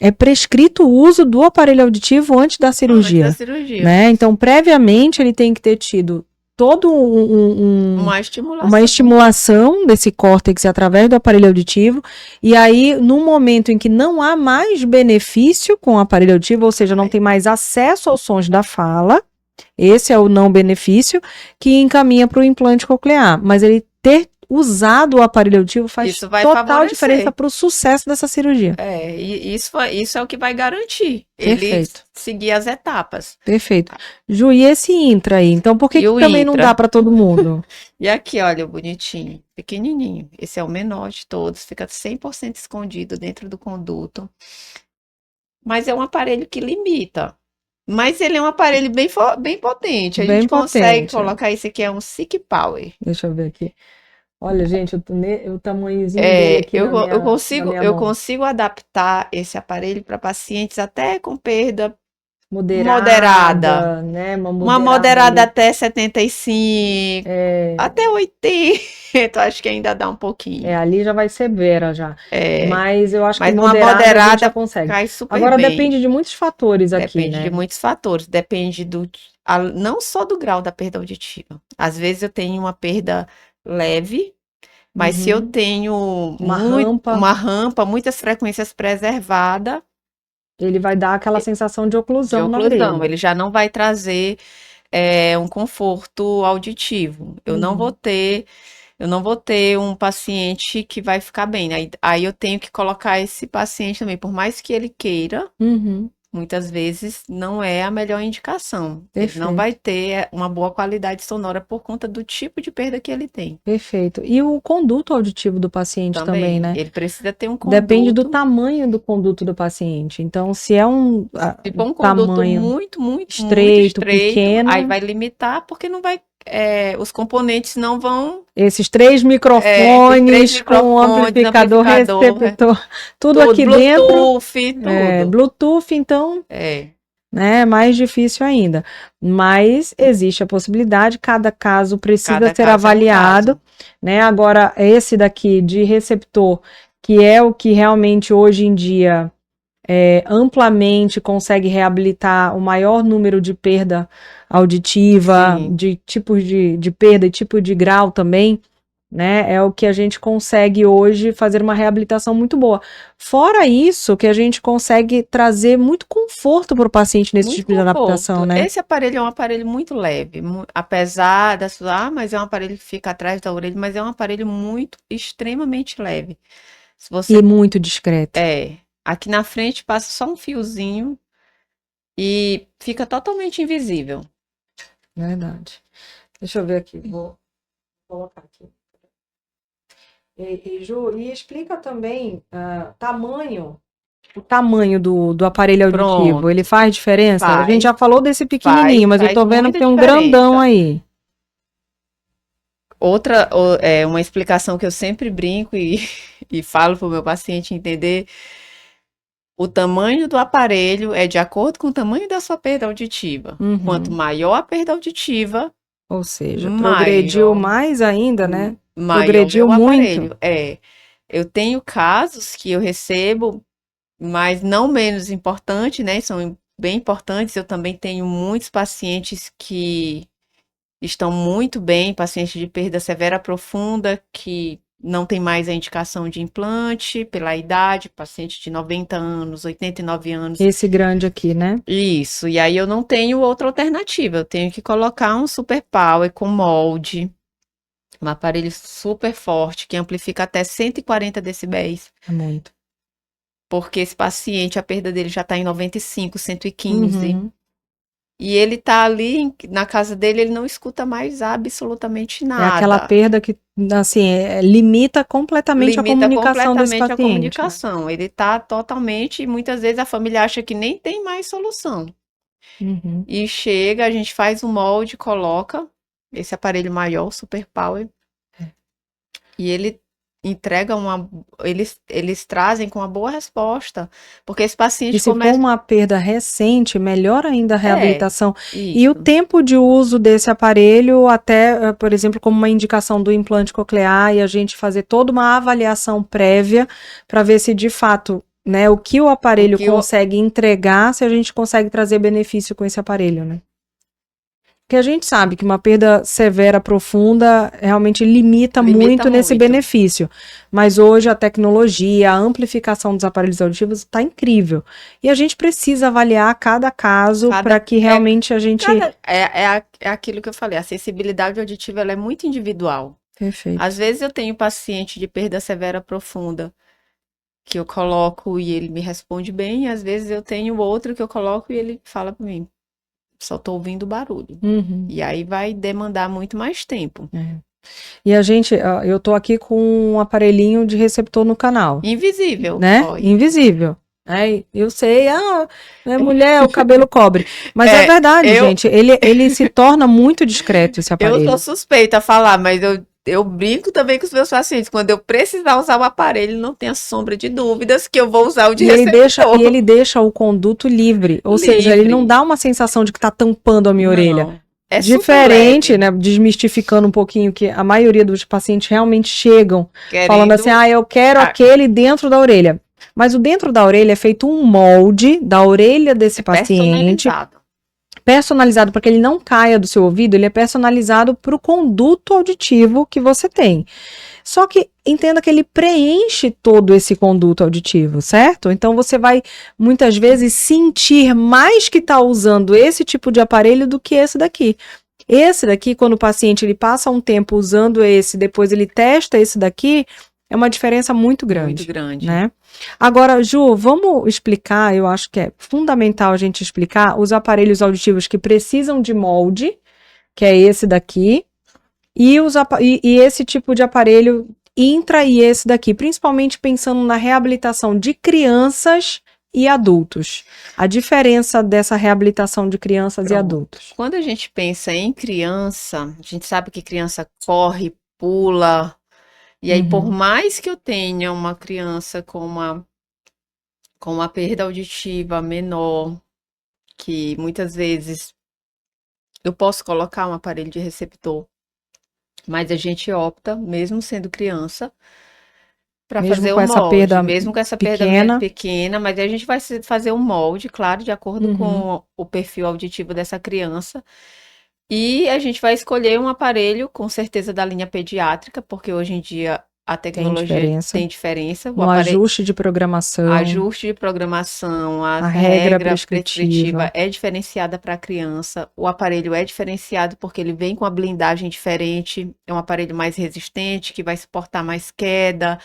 é prescrito o uso do aparelho auditivo antes da Antes cirurgia, da cirurgia. né? Então, previamente, ele tem que ter tido todo Uma estimulação. uma estimulação desse córtex através do aparelho auditivo, e aí, no momento em que não há mais benefício com o aparelho auditivo, ou seja, não tem mais acesso aos sons da fala, esse é o não benefício, que encaminha para o implante coclear. Mas ele ter usado o aparelho auditivo faz Isso vai total favorecer. diferença para o sucesso dessa cirurgia. E isso é o que vai garantir. Ele Perfeito. seguir as etapas. Perfeito. Ju, e esse intra aí? Então, por que E o também não intra? dá para todo mundo? E aqui, olha, o bonitinho, pequenininho. Esse é o menor de todos, fica 100% escondido dentro do conduto. Mas é um aparelho que limita. Mas ele é um aparelho bem potente. A Bem gente consegue potente. colocar esse aqui, é um Sick Power. Deixa eu ver aqui. Olha, gente, o tamanhozinho dele aqui eu, na eu minha, consigo, na minha eu mão. consigo adaptar esse aparelho para pacientes até com perda Moderada, né? Uma moderada moderada ali. até 75, até 80, acho que ainda dá um pouquinho. Ali já vai ser vera já. É, Mas eu acho que mas uma moderada a gente já moderada consegue. cai super Agora bem. depende de muitos fatores aqui, Depende de né? muitos fatores, depende não só do grau da perda auditiva. Às vezes eu tenho uma perda leve, mas se eu tenho uma rampa, muitas frequências preservadas, ele vai dar aquela sensação de de oclusão na oclusão, orelha. ele já não vai trazer um conforto auditivo. Eu não vou ter um paciente que vai ficar bem. Aí eu tenho que colocar esse paciente também, por mais que ele queira, muitas vezes não é a melhor indicação. Ele não Perfeito. vai ter uma boa qualidade sonora por conta do tipo de perda que ele tem. Perfeito. E o conduto auditivo do paciente também, né? Ele precisa ter um Depende do conduto. tamanho do conduto do paciente. Então, se é Se for um conduto tamanho muito estreito, estreito, pequeno, aí vai limitar, porque não vai. Os componentes não vão. esses três microfones com amplificador, receptor, tudo aqui dentro. Bluetooth, tudo. Bluetooth, então, É mais difícil ainda. Mas existe a possibilidade, cada caso precisa Cada ser caso é um avaliado, caso. né? Agora, esse daqui de receptor, que é o que realmente hoje em dia amplamente consegue reabilitar o maior número de perda auditiva, Sim. de tipos de perda e tipo de grau também, né? É o que a gente consegue hoje fazer uma reabilitação muito boa. Fora isso, que a gente consegue trazer muito conforto para o paciente nesse Muito tipo de adaptação, conforto. né? Esse aparelho é um aparelho muito leve, apesar mas é um aparelho que fica atrás da orelha, mas é um aparelho extremamente leve. Se você E muito discreto. aqui na frente passa só um fiozinho e fica totalmente invisível. Verdade. Deixa eu ver aqui, vou colocar aqui. Ju, e explica também o tamanho do aparelho auditivo. Pronto. Ele faz diferença? A gente Faz. já falou desse pequenininho, mas eu Faz tô vendo que muita tem um grandão diferença. aí. Uma explicação que eu sempre brinco e falo para o meu paciente entender. O tamanho do aparelho é de acordo com o tamanho da sua perda auditiva. Quanto maior a perda auditiva, Ou seja, progrediu mais ainda, né? maior Progrediu o muito. aparelho. Eu tenho casos que eu recebo, mas não menos importante, né? São bem importantes. Eu também tenho muitos pacientes que estão muito bem, pacientes de perda severa profunda, que não tem mais a indicação de implante pela idade, paciente de 90 anos, 89 anos. Esse grande aqui, né? Isso, e aí eu não tenho outra alternativa, eu tenho que colocar um Super Power com molde, um aparelho super forte, que amplifica até 140 decibéis. É muito. Porque esse paciente, a perda dele já está em 95, 115. E ele tá ali na casa dele, ele não escuta mais absolutamente nada. É aquela perda que, assim, limita completamente a comunicação desse paciente. A comunicação. Né? Ele tá totalmente, e muitas vezes a família acha que nem tem mais solução. E chega, a gente faz o molde, coloca esse aparelho maior, Super Power. E ele entrega eles trazem com uma boa resposta, porque esse E paciente se for começa, uma perda recente, melhor ainda a reabilitação. E o isso, tempo de uso desse aparelho, até, por exemplo, como uma indicação do implante coclear, e a gente fazer toda uma avaliação prévia para ver se de fato, né, o que o o aparelho que o consegue entregar, se a gente consegue trazer benefício com esse aparelho, né? Porque a gente sabe que uma perda severa, profunda, realmente limita limita muito nesse muito. benefício. Mas hoje a tecnologia, a amplificação dos aparelhos auditivos está incrível. E a gente precisa avaliar cada caso para Cada, que é, realmente a gente. é aquilo que eu falei, a sensibilidade auditiva ela é muito individual. Perfeito. Às vezes eu tenho paciente de perda severa profunda que eu coloco e ele me responde bem, e às vezes eu tenho outro que eu coloco e ele fala para mim, só tô ouvindo barulho. Uhum, E aí vai demandar muito mais tempo. é. E a gente, eu tô aqui com um aparelhinho de receptor no canal, Invisível, né? ó. Invisível. Eu sei, né, mulher, o cabelo cobre. Mas é É, verdade, eu, gente. Ele se torna muito discreto, esse eu sou aparelho. suspeita a falar, mas eu brinco também com os meus pacientes. Quando eu precisar usar o aparelho, não tenha sombra de dúvidas que eu vou usar o de E receptor ele deixa o conduto livre, ou seja, ele não livre. dá uma sensação de que está tampando a minha orelha. Não, é super Diferente, leve, né, desmistificando um pouquinho que a maioria dos pacientes realmente chegam falando assim: querendo eu quero ah, aquele dentro da orelha. Mas o dentro da orelha é feito um molde da orelha desse é paciente, personalizado. personalizado para que ele não caia do seu ouvido, ele é personalizado para o conduto auditivo que você tem. Só que entenda que ele preenche todo esse conduto auditivo, certo? Então você vai muitas vezes sentir mais que está usando esse tipo de aparelho do que esse daqui. Esse daqui, quando o paciente ele passa um tempo usando esse, depois ele testa esse daqui, é uma diferença muito Muito grande, grande. né? Agora, Ju, vamos explicar, eu acho que é fundamental a gente explicar os aparelhos auditivos que precisam de molde, que é esse daqui, e esse tipo de aparelho intra e esse daqui, principalmente pensando na reabilitação de crianças e adultos. A diferença dessa reabilitação de crianças e Pronto. adultos. Quando a gente pensa em criança, a gente sabe que criança corre, pula, e aí por Uhum. mais que eu tenha uma criança com uma perda auditiva menor, que muitas vezes eu posso colocar um aparelho de receptor, mas a gente opta, mesmo sendo criança, para Mesmo fazer com o essa molde, perda mesmo com essa perda pequena. pequena, mas aí a gente vai fazer um molde, claro, de acordo Uhum. com o perfil auditivo dessa criança. E a gente vai escolher um aparelho, com certeza da linha pediátrica, porque hoje em dia a Tem tecnologia diferença. tem diferença. O No aparelho, ajuste de programação, ajuste de programação, a a regra regra prescritiva prescritiva. é diferenciada para a criança. O aparelho é diferenciado porque ele vem com a blindagem diferente. É um aparelho mais resistente, que vai suportar mais queda,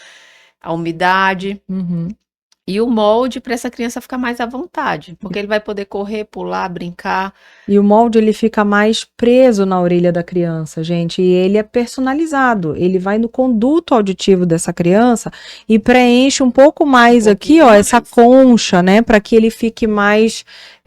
a umidade. Uhum. E o molde para essa criança ficar mais à vontade, porque ele vai poder correr, pular, brincar. E o molde ele fica mais preso na orelha da criança, gente, e ele é personalizado. Ele vai no conduto auditivo dessa criança e preenche um pouco mais aqui, Pouquinho ó, essa mais. concha, né, para que ele fique mais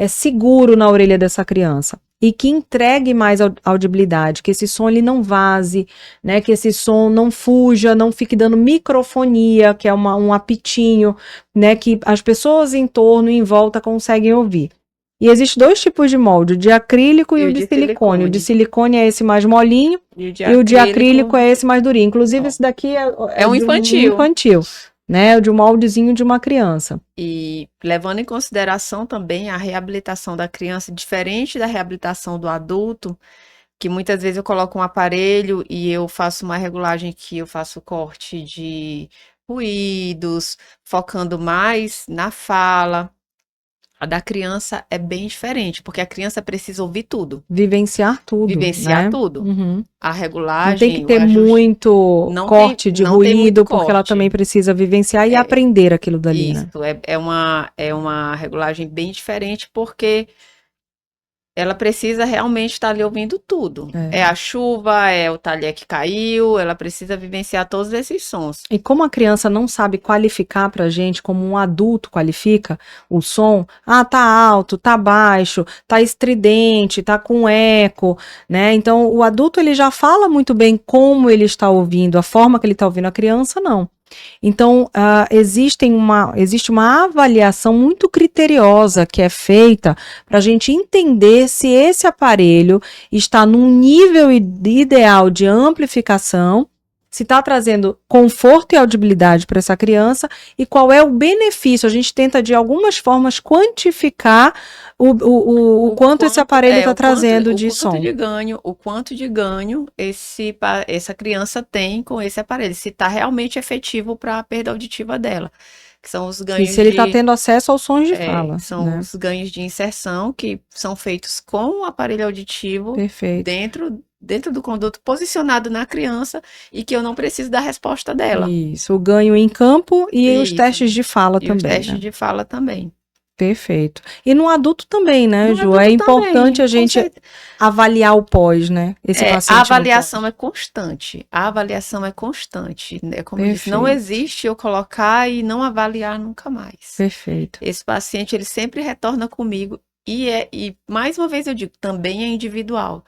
seguro na orelha dessa criança. E que entregue mais audibilidade, que esse som ele não vaze, né? Que esse som não fuja, não fique dando microfonia, que é um apitinho, né? Que as pessoas em torno, em volta, conseguem ouvir. E existem dois tipos de molde, o de acrílico e E o o de de silicone. O de silicone. silicone é esse mais molinho E o de e o de acrílico acrílico, é esse mais durinho. Inclusive, ó, esse daqui é é um de um infantil. infantil, né? De um moldezinho de uma criança. E levando em consideração também a reabilitação da criança, diferente da reabilitação do adulto, que muitas vezes eu coloco um aparelho e eu faço uma regulagem que eu faço corte de ruídos, focando mais na fala. A da criança é bem diferente, porque a criança precisa ouvir tudo, Vivenciar tudo, vivenciar né? tudo. Uhum. A Não tem que regulagem, o ter ajuste, muito corte de não tem muito ruído, porque ela corte. também precisa vivenciar e É, aprender aquilo dali, isso, né? é uma regulagem bem diferente, porque ela precisa realmente estar ali ouvindo tudo. É a chuva, é o talher que caiu, ela precisa vivenciar todos esses sons. E como a criança não sabe qualificar pra gente, como um adulto qualifica o som, tá alto, tá baixo, tá estridente, tá com eco, né? Então, o adulto ele já fala muito bem como ele está ouvindo, a forma que ele está ouvindo, a criança não. Então, existe uma avaliação muito criteriosa que é feita para a gente entender se esse aparelho está num nível ideal de amplificação, se está trazendo conforto e audibilidade para essa criança e qual é o benefício. A gente tenta, de algumas formas, quantificar o quanto esse aparelho está trazendo de som. O quanto de ganho essa criança tem com esse aparelho, se está realmente efetivo para a perda auditiva dela. Que são os ganhos se ele está tendo acesso aos sons de fala. São os ganhos de inserção que são feitos com o aparelho auditivo dentro do conduto posicionado na criança e que eu não preciso da resposta dela. Isso, o ganho em campo e os testes de fala também. Os testes de fala também. Perfeito. E no adulto também, né, Ju? É importante a gente avaliar o pós, né? A avaliação é constante. A avaliação é constante. Né? Como eu disse, não existe eu colocar e não avaliar nunca mais. Perfeito. Esse paciente, ele sempre retorna comigo e mais uma vez eu digo, também é individual.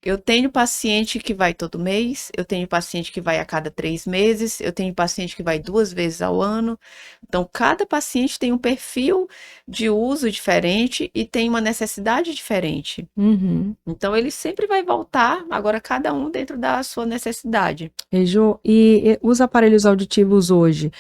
Eu tenho paciente que vai todo mês, eu tenho paciente que vai a cada 3 meses, eu tenho paciente que vai 2 vezes ao ano. Então, cada paciente tem um perfil de uso diferente e tem uma necessidade diferente. Uhum. Então, ele sempre vai voltar, agora cada um dentro da sua necessidade. E, Ju, e os aparelhos auditivos hoje,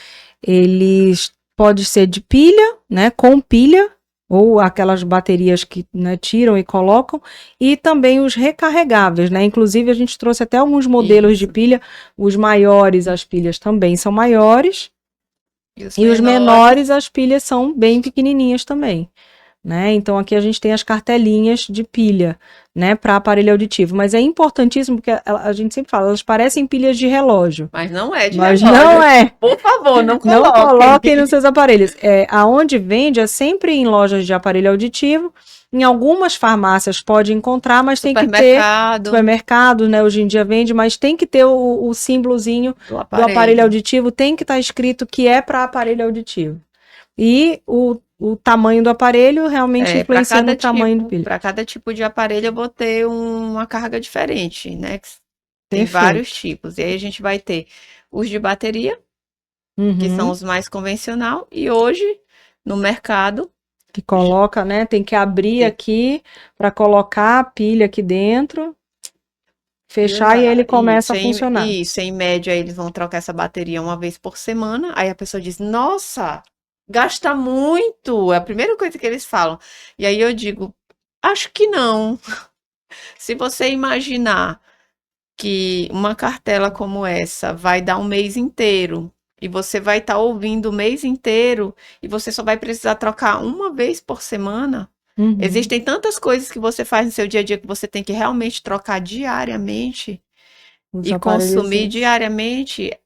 eles podem ser de pilha, né, com pilha, ou aquelas baterias que, né, tiram e colocam, e também os recarregáveis, né? Inclusive a gente trouxe até alguns modelos de pilha, os maiores, as pilhas também são maiores, e os menores, as pilhas são bem pequenininhas também, né? Então aqui a gente tem as cartelinhas de pilha, né, para aparelho auditivo, mas é importantíssimo porque a gente sempre fala, elas parecem pilhas de relógio. Mas não é de relógio. Mas não é. Por favor, não coloquem. Não coloquem nos seus aparelhos. Aonde vende é sempre em lojas de aparelho auditivo. Em algumas farmácias pode encontrar, mas tem que ter supermercado, né? Hoje em dia vende, mas tem que ter o símbolozinho do aparelho auditivo, tem que estar escrito que é para aparelho auditivo. E o tamanho do aparelho realmente influencia no tamanho do pilha. Para cada tipo de aparelho eu vou ter uma carga diferente, né? Tem vários tipos. E aí a gente vai ter os de bateria, que são os mais convencional, e hoje no mercado que coloca, né? Tem que abrir aqui para colocar a pilha aqui dentro, fechar e ele começa a funcionar. Isso, em média eles vão trocar essa bateria uma vez por semana. Aí a pessoa diz: nossa, gasta muito. É a primeira coisa que eles falam. E aí eu digo: acho que não. Se você imaginar que uma cartela como essa vai dar um mês inteiro e você vai estar ouvindo o mês inteiro e você só vai precisar trocar uma vez por semana. Existem tantas coisas que você faz no seu dia a dia que você tem que realmente trocar diariamente e consumir diariamente.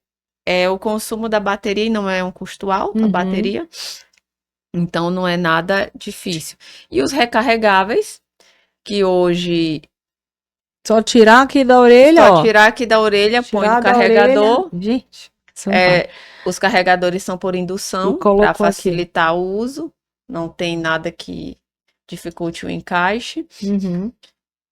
O consumo da bateria e não é um custo alto, a bateria. Então não é nada difícil. E os recarregáveis, que hoje só tirar aqui da orelha, Só tirar aqui da orelha, põe no carregador. Gente, os carregadores são por indução, para facilitar o uso. Não tem nada que dificulte o encaixe.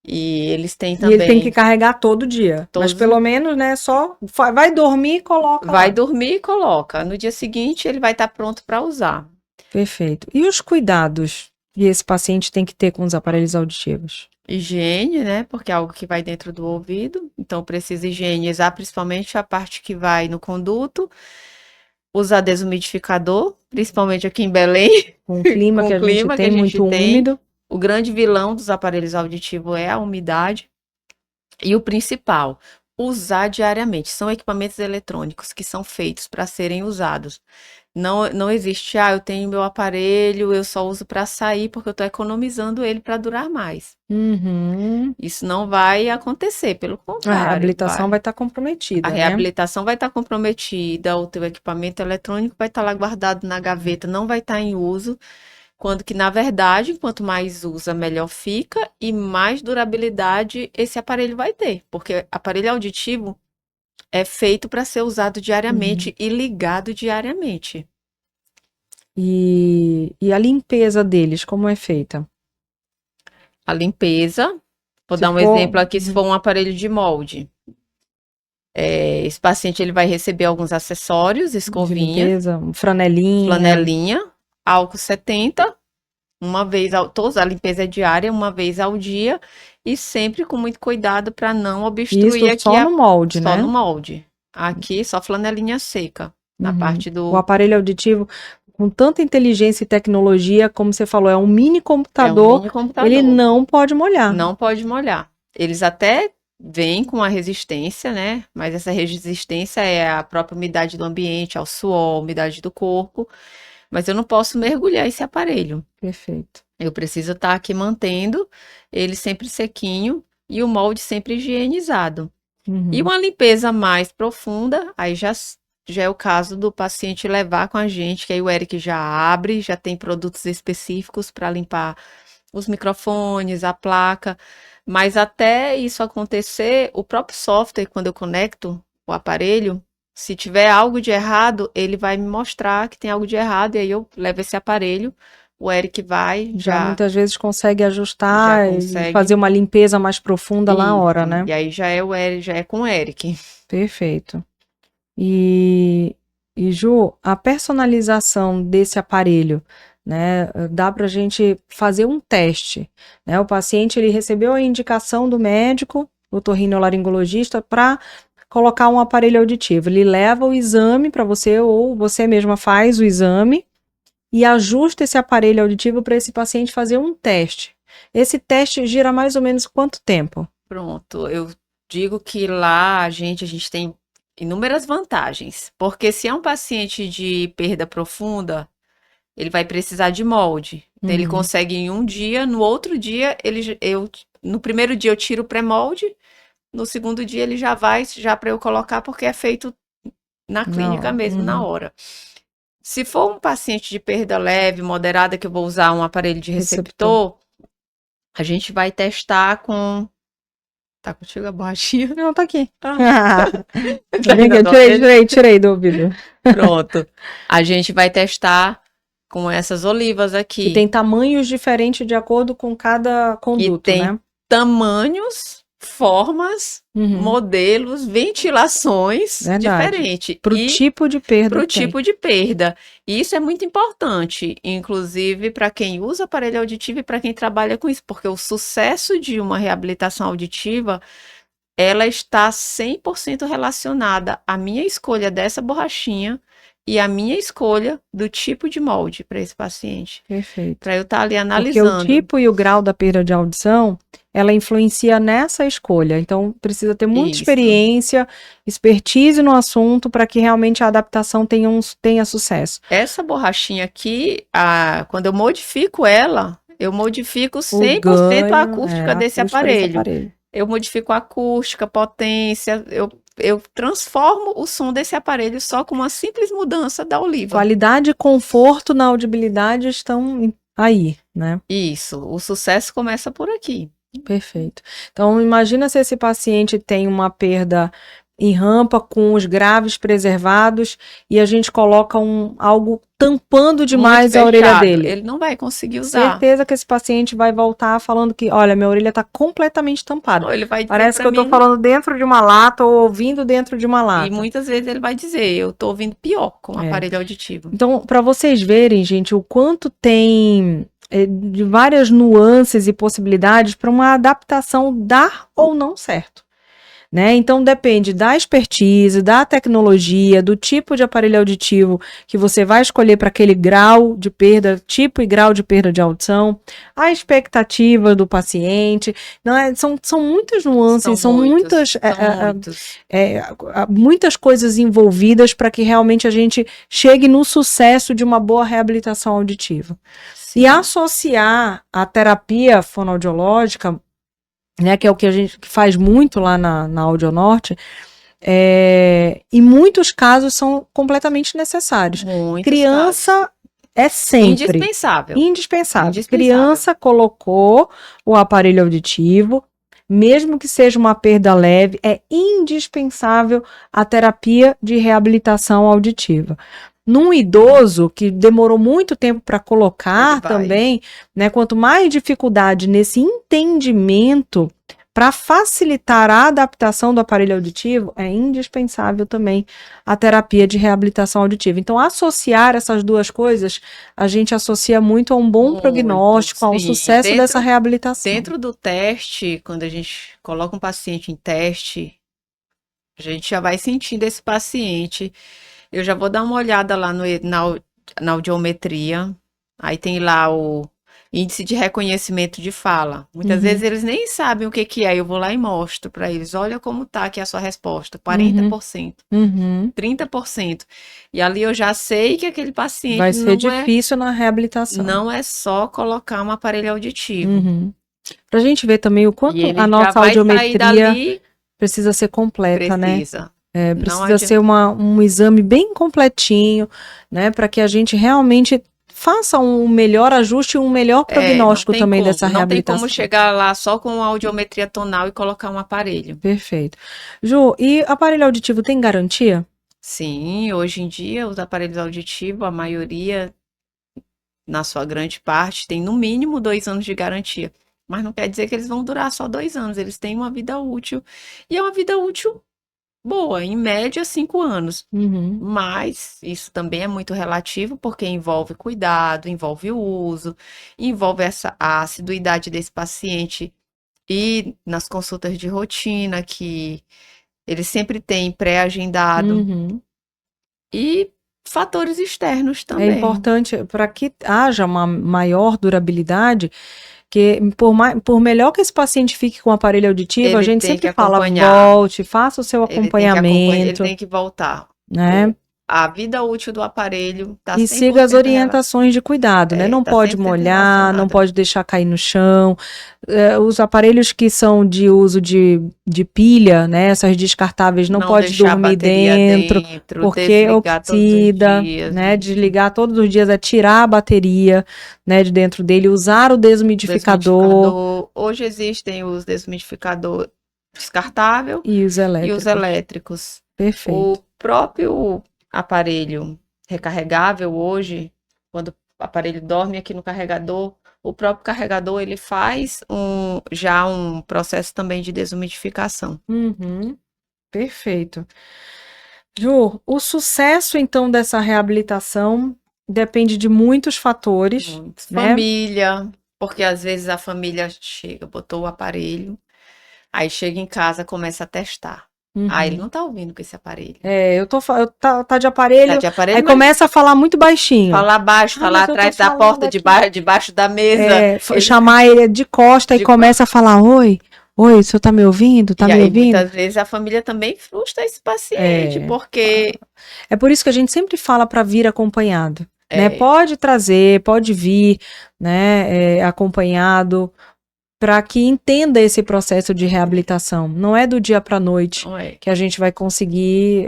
E eles têm também... E ele tem que carregar todo dia. Mas pelo menos, né, só vai dormir e coloca. Vai dormir e coloca. No dia seguinte ele vai estar pronto para usar. Perfeito. E os cuidados que esse paciente tem que ter com os aparelhos auditivos? Higiene, né? Porque é algo que vai dentro do ouvido. Então precisa higienizar principalmente a parte que vai no conduto. Usar desumidificador, principalmente aqui em Belém. Com o clima que a gente tem muito úmido. O grande vilão dos aparelhos auditivos é a umidade. E o principal, usar diariamente. São equipamentos eletrônicos que são feitos para serem usados. Não existe, eu tenho meu aparelho, eu só uso para sair porque eu estou economizando ele para durar mais. Isso não vai acontecer, pelo contrário. A reabilitação vai estar comprometida. A reabilitação vai estar comprometida, o teu equipamento eletrônico vai estar lá guardado na gaveta, não vai estar em uso. Quando que, na verdade, quanto mais usa, melhor fica e mais durabilidade esse aparelho vai ter. Porque aparelho auditivo é feito para ser usado diariamente e ligado diariamente. E a limpeza deles, como é feita? A limpeza, vou Se dar um for- exemplo aqui, se for um aparelho de molde. Esse paciente ele vai receber alguns acessórios, De escovinha, limpeza, flanelinha. flanelinha, álcool 70, todos, a limpeza é diária, uma vez ao dia, e sempre com muito cuidado para não obstruir Isso aqui só no molde, só né? no molde. Aqui só flanelinha seca, na parte O do aparelho auditivo, com tanta inteligência e tecnologia, como você falou, é um mini é um computador, mini computador. ele não pode molhar. Não pode molhar. Eles até vêm com a resistência, né? Mas essa resistência é a própria umidade do ambiente, ao suor, umidade do corpo. Mas eu não posso mergulhar esse aparelho. Perfeito. Eu preciso estar aqui mantendo ele sempre sequinho e o molde sempre higienizado. E uma limpeza mais profunda, aí já é o caso do paciente levar com a gente, que aí o Eric já abre, já tem produtos específicos para limpar os microfones, a placa. Mas até isso acontecer, o próprio software, quando eu conecto o aparelho, se tiver algo de errado, ele vai me mostrar que tem algo de errado, e aí eu levo esse aparelho, o Eric vai, Já já muitas vezes consegue ajustar e consegue. fazer uma limpeza mais profunda na hora, Isso. né? E aí já é o Eric, já é com o Eric. Perfeito. E Ju, a personalização desse aparelho, né? Dá para a gente fazer um teste, né? O paciente ele recebeu a indicação do médico, otorrinolaringologista, para colocar um aparelho auditivo. Ele leva o exame para você ou você mesma faz o exame e ajusta esse aparelho auditivo para esse paciente fazer um teste. Esse teste gira mais ou menos quanto tempo? Pronto, eu digo que lá a gente tem inúmeras vantagens, porque se é um paciente de perda profunda, ele vai precisar de molde. Então, ele consegue em um dia, no outro dia, no primeiro dia eu tiro o pré-molde, no segundo dia ele já vai, já para eu colocar, porque é feito na clínica mesmo, na hora. Se for um paciente de perda leve, moderada, que eu vou usar um aparelho de receptor, a gente vai testar com... Tá contigo a borrachinha? Não, tá aqui. Tirei do ouvido. Pronto. A gente vai testar com essas olivas aqui. E tem tamanhos diferentes de acordo com cada conduto, tem né? tamanhos, formas, modelos, ventilações diferentes. Para o tipo de perda. Para o tipo de perda. E isso é muito importante, inclusive para quem usa aparelho auditivo e para quem trabalha com isso, porque o sucesso de uma reabilitação auditiva, ela está 100% relacionada à minha escolha dessa borrachinha e à minha escolha do tipo de molde para esse paciente. Perfeito. Para eu estar ali analisando. Porque o tipo e o grau da perda de audição, ela influencia nessa escolha. Então, precisa ter muita experiência, expertise no assunto para que realmente a adaptação tenha sucesso. Essa borrachinha aqui, quando eu modifico ela, eu modifico 100% a acústica desse aparelho. Eu modifico a acústica, potência, eu transformo o som desse aparelho só com uma simples mudança da oliva. Qualidade e conforto na audibilidade estão aí, né? Isso, o sucesso começa por aqui. Perfeito. Então, imagina se esse paciente tem uma perda em rampa com os graves preservados e a gente coloca algo tampando demais a orelha dele. Ele não vai conseguir usar. Certeza que esse paciente vai voltar falando que, olha, minha orelha está completamente tampada. Ou ele vai dizer Parece que eu estou falando dentro de uma lata ou ouvindo dentro de uma lata. E muitas vezes ele vai dizer, eu estou ouvindo pior com o aparelho auditivo. Então, para vocês verem, gente, o quanto tem de várias nuances e possibilidades para uma adaptação dar ou não certo. Né? Então depende da expertise, da tecnologia, do tipo de aparelho auditivo que você vai escolher para aquele grau de perda, tipo e grau de perda de audição, a expectativa do paciente, não é? São muitas nuances, são muitas coisas envolvidas para que realmente a gente chegue no sucesso de uma boa reabilitação auditiva. Sim. E associar a terapia fonoaudiológica, né, que é o que a gente faz muito lá na Audionorte, em muitos casos são completamente necessários. Criança É sempre Indispensável. indispensável. Indispensável. Criança colocou o aparelho auditivo, mesmo que seja uma perda leve, é indispensável a terapia de reabilitação auditiva. Num idoso que demorou muito tempo para colocar Ele vai. também, né, quanto mais dificuldade nesse entendimento, para facilitar a adaptação do aparelho auditivo, é indispensável também a terapia de reabilitação auditiva. Então, associar essas duas coisas, a gente associa muito a um bom Muito, prognóstico, ao sim. sucesso dessa reabilitação. Dentro do teste, quando a gente coloca um paciente em teste, a gente já vai sentindo esse paciente. Eu já vou dar uma olhada lá na audiometria. Aí tem lá o índice de reconhecimento de fala. Muitas vezes eles nem sabem o que que é. Eu vou lá e mostro para eles. Olha como tá aqui a sua resposta. 40%, Uhum. 30%. E ali eu já sei que aquele paciente Vai ser difícil na reabilitação. não é só colocar um aparelho auditivo. Uhum. Pra gente ver também o quanto E ele a já nossa vai sair audiometria dali, precisa ser completa, né? precisa. Não Precisa adianta. ser um exame bem completinho, né? Para que a gente realmente faça um melhor ajuste e um melhor prognóstico não tem também como, dessa não tem reabilitação. como chegar lá só com a audiometria tonal e colocar um aparelho. Perfeito. Ju, e aparelho auditivo tem garantia? Sim, hoje em dia os aparelhos auditivos, a maioria, na sua grande parte, tem no mínimo 2 anos de garantia. Mas não quer dizer que eles vão durar só 2 anos, eles têm uma vida útil. E é uma vida útil boa, em média 5 anos. Uhum. Mas isso também é muito relativo, porque envolve cuidado, envolve o uso, envolve a assiduidade desse paciente e nas consultas de rotina, que ele sempre tem pré-agendado, Uhum. e fatores externos É também. importante para que haja uma maior durabilidade, que por melhor que esse paciente fique com o aparelho auditivo, Ele a gente tem sempre que fala, acompanhar. volte, faça o seu Ele tem que acompanhar, ele acompanhamento, tem que voltar. né? A vida útil do aparelho está E siga as 100% orientações de cuidado, né? Não tá pode 100% molhar, não relacionada. pode deixar cair no chão. Os aparelhos que são de uso de pilha, né? Essas descartáveis, não pode deixar a dormir bateria dentro, porque desligar todos os oxida, dias. né? Desligar todos os dias é tirar a bateria, né, de dentro dele, usar o desumidificador Hoje existem os desumidificadores descartável e os e os elétricos. elétricos. Perfeito. O próprio aparelho recarregável hoje, quando o aparelho dorme aqui no carregador, o próprio carregador ele faz já um processo também de desumidificação. Uhum. Perfeito. Ju, o sucesso então dessa reabilitação depende de muitos fatores, Muitos. né? Família, porque às vezes a família chega, botou o aparelho, aí chega em casa, começa a testar. Ah, ele Uhum. não tá ouvindo com esse aparelho. Tá de aparelho, Tá de aparelho, aí mas começa a falar muito baixinho. falar baixo, Ah, falar mas eu tô atrás da falando porta, aqui. debaixo da mesa. Chamar ele de costa e De começa a falar, oi, o senhor tá me ouvindo? Tá E me aí, ouvindo? muitas vezes, a família também frustra esse paciente, porque É por isso que a gente sempre fala para vir acompanhado, né? É. Pode trazer, pode vir, né, acompanhado, para que entenda esse processo de reabilitação. Não é do dia para a noite não é. que a gente vai conseguir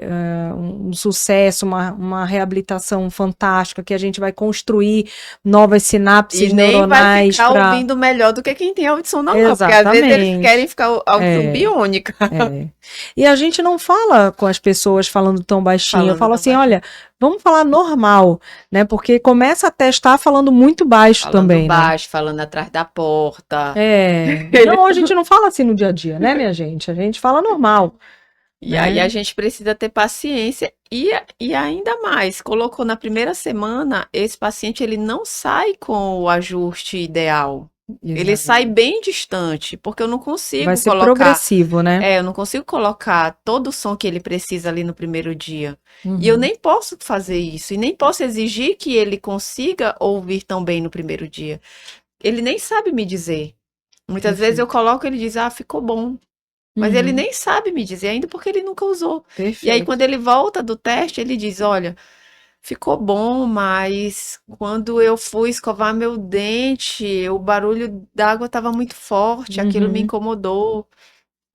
um sucesso, uma reabilitação fantástica, que a gente vai construir novas sinapses E nem vai neuronais. ficar ouvindo melhor do que quem tem audição normal, porque às Exatamente. vezes eles querem ficar audição biônica. E a gente não fala com as pessoas falando tão baixinho. Eu falo assim, olha, vamos falar normal, né? Porque começa a testar falando muito baixo também, Falando baixo, falando atrás da porta. Não, a gente não fala assim no dia a dia, né, minha gente? A gente fala normal. E aí a gente precisa ter paciência e ainda mais, colocou na primeira semana, esse paciente ele não sai com o ajuste ideal. Ele sai bem distante, porque eu não consigo Vai ser progressivo, né? Eu não consigo colocar todo o som que ele precisa ali no primeiro dia. E eu nem posso fazer isso, e nem posso exigir que ele consiga ouvir tão bem no primeiro dia. Ele nem sabe me dizer. Muitas vezes eu coloco e ele diz, ficou bom. Mas ele nem sabe me dizer ainda porque ele nunca usou. Perfeito. E aí, quando ele volta do teste, ele diz, olha, ficou bom, mas quando eu fui escovar meu dente, o barulho d'água estava muito forte, aquilo me incomodou.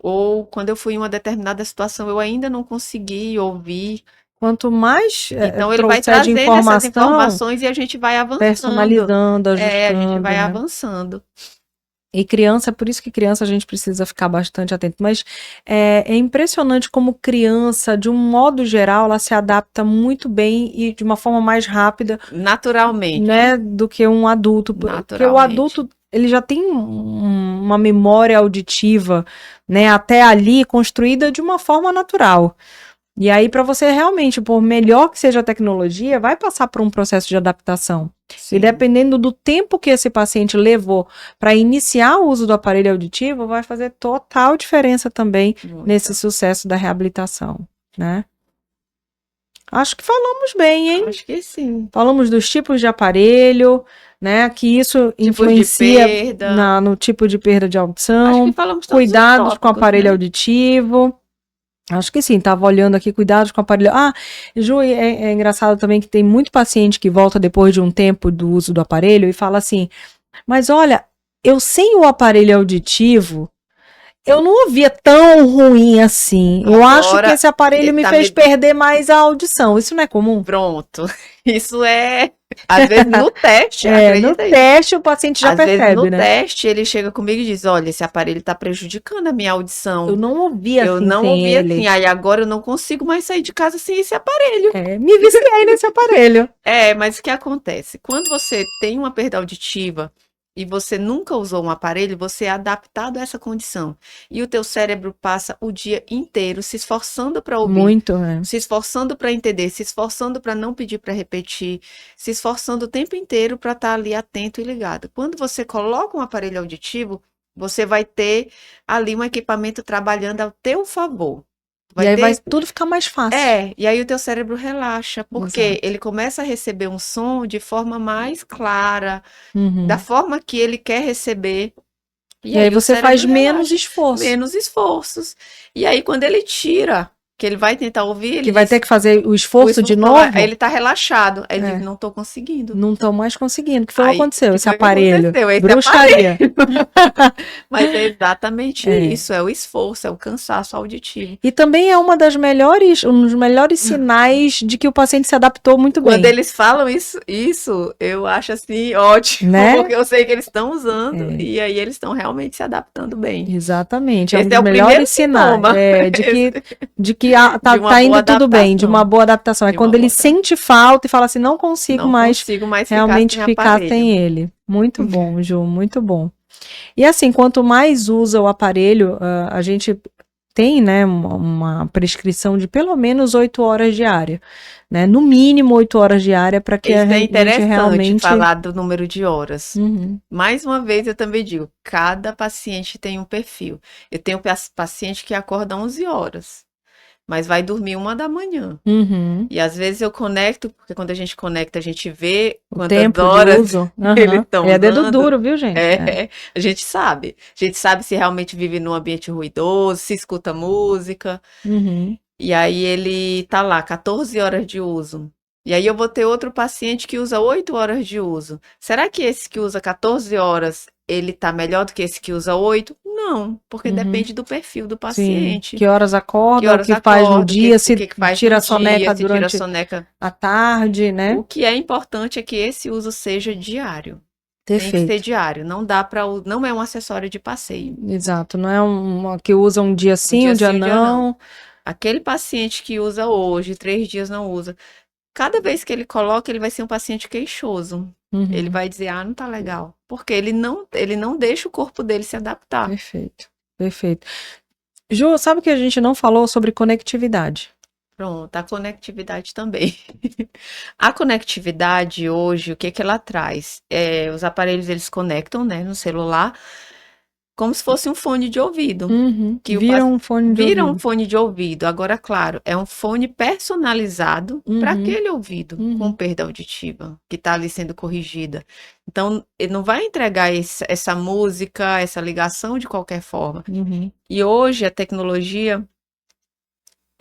Ou quando eu fui em uma determinada situação, eu ainda não consegui ouvir quanto mais Então ele vai trouxer de trazendo essas informação, informações e a gente vai avançando. personalizando, A gente ajustando, vai né? avançando. E criança, por isso que criança a gente precisa ficar bastante atento. Mas é impressionante como criança, de um modo geral, ela se adapta muito bem e de uma forma mais rápida, Naturalmente. né, do que um adulto. Porque o Naturalmente. adulto, ele já tem uma memória auditiva, né, até ali construída de uma forma natural. E aí, para você realmente, por melhor que seja a tecnologia, vai passar por um processo de adaptação. Sim. E dependendo do tempo que esse paciente levou para iniciar o uso do aparelho auditivo, vai fazer total diferença também Muita. nesse sucesso da reabilitação, né? Acho que falamos bem, hein? Acho que sim. Falamos dos tipos de aparelho, né? Que isso influencia de perda. no tipo de perda de Acho audição, que falamos todos os cuidados com o tópicos, aparelho né? auditivo. Acho que sim, tava olhando aqui, cuidados com o aparelho. Ah, Ju, é engraçado também que tem muito paciente que volta depois de um tempo do uso do aparelho e fala assim, mas olha, eu sem o aparelho auditivo, eu não ouvia tão ruim assim. Eu acho que Agora, esse aparelho me tá fez perder mais a audição. Isso não é comum? Pronto. Isso é, às vezes no teste, no acredita aí. teste o paciente já Às vezes percebe, no né? teste ele chega comigo e diz, olha, esse aparelho tá prejudicando a minha audição. Eu não ouvia Eu assim não sem ouvi ele. assim, aí agora eu não consigo mais sair de casa sem esse aparelho. Me viciei nesse aparelho. Mas o que acontece? Quando você tem uma perda auditiva e você nunca usou um aparelho, você é adaptado a essa condição. E o teu cérebro passa o dia inteiro se esforçando para ouvir, Muito, né? se esforçando para entender, se esforçando para não pedir para repetir, se esforçando o tempo inteiro para estar ali atento e ligado. Quando você coloca um aparelho auditivo, você vai ter ali um equipamento trabalhando ao teu favor. E aí vai tudo ficar mais fácil. E aí o teu cérebro relaxa, porque Exato. ele começa a receber um som de forma mais clara, Uhum. da forma que ele quer receber. E aí o você cérebro faz menos relaxa, esforço. menos esforços. E aí quando ele tira, que ele vai tentar ouvir, ele Que vai diz, ter que fazer o esforço de novo. Aí ele tá relaxado. Aí ele diz, não tô conseguindo. Não estão mais conseguindo. O que foi que Aí, aconteceu? que Esse foi que aparelho. aconteceu? Esse Bruxaria. Mas é exatamente isso, é o esforço, é o cansaço auditivo. E também é um dos melhores sinais de que o paciente se adaptou muito bem. Quando eles falam isso, eu acho assim ótimo, né? Porque eu sei que eles estão usando e aí eles estão realmente se adaptando bem. Exatamente. Esse é um dos melhores sinais de que tá indo tudo bem, de uma boa adaptação. É quando ele sente falta e fala assim, não consigo mais realmente ficar sem ele. Muito bom, Ju, muito bom. E assim, quanto mais usa o aparelho, a gente tem, né, uma prescrição de pelo menos 8 horas diária, né? No mínimo 8 horas diária para que a gente realmente falar do número de horas. Mais uma vez eu também digo, cada paciente tem um perfil. Eu tenho paciente que acorda 11 horas. Mas vai dormir 1 da manhã. E às vezes eu conecto, porque quando a gente conecta, a gente vê quantas horas eles estão usando. É dedo duro, viu, gente? A gente sabe. A gente sabe se realmente vive num ambiente ruidoso, se escuta música. E aí ele tá lá, 14 horas de uso. E aí eu vou ter outro paciente que usa 8 horas de uso. Será que esse que usa 14 horas, ele tá melhor do que esse que usa 8? Não, porque depende do perfil do paciente. Sim. Que horas acorda, o que faz no dia, se tira a soneca durante a tarde, né? O que é importante é que esse uso seja diário. Perfeito. Tem que ser diário, não é um acessório de passeio. Exato, não é uma que usa um dia sim, um dia não. Aquele paciente que usa hoje, 3 dias não usa, cada vez que ele coloca, ele vai ser um paciente queixoso. Ele vai dizer, não tá legal. Porque ele não deixa o corpo dele se adaptar. Perfeito, perfeito. Ju, sabe que a gente não falou sobre conectividade? Pronto, a conectividade também. A conectividade hoje, o que ela traz? Os aparelhos, eles conectam, né, no celular, como se fosse um fone de ouvido. Que vira um fone de ouvido. Vira um fone de ouvido. Agora, claro, é um fone personalizado para aquele ouvido com perda auditiva, que está ali sendo corrigida. Então, ele não vai entregar essa música, essa ligação de qualquer forma. E hoje, a tecnologia,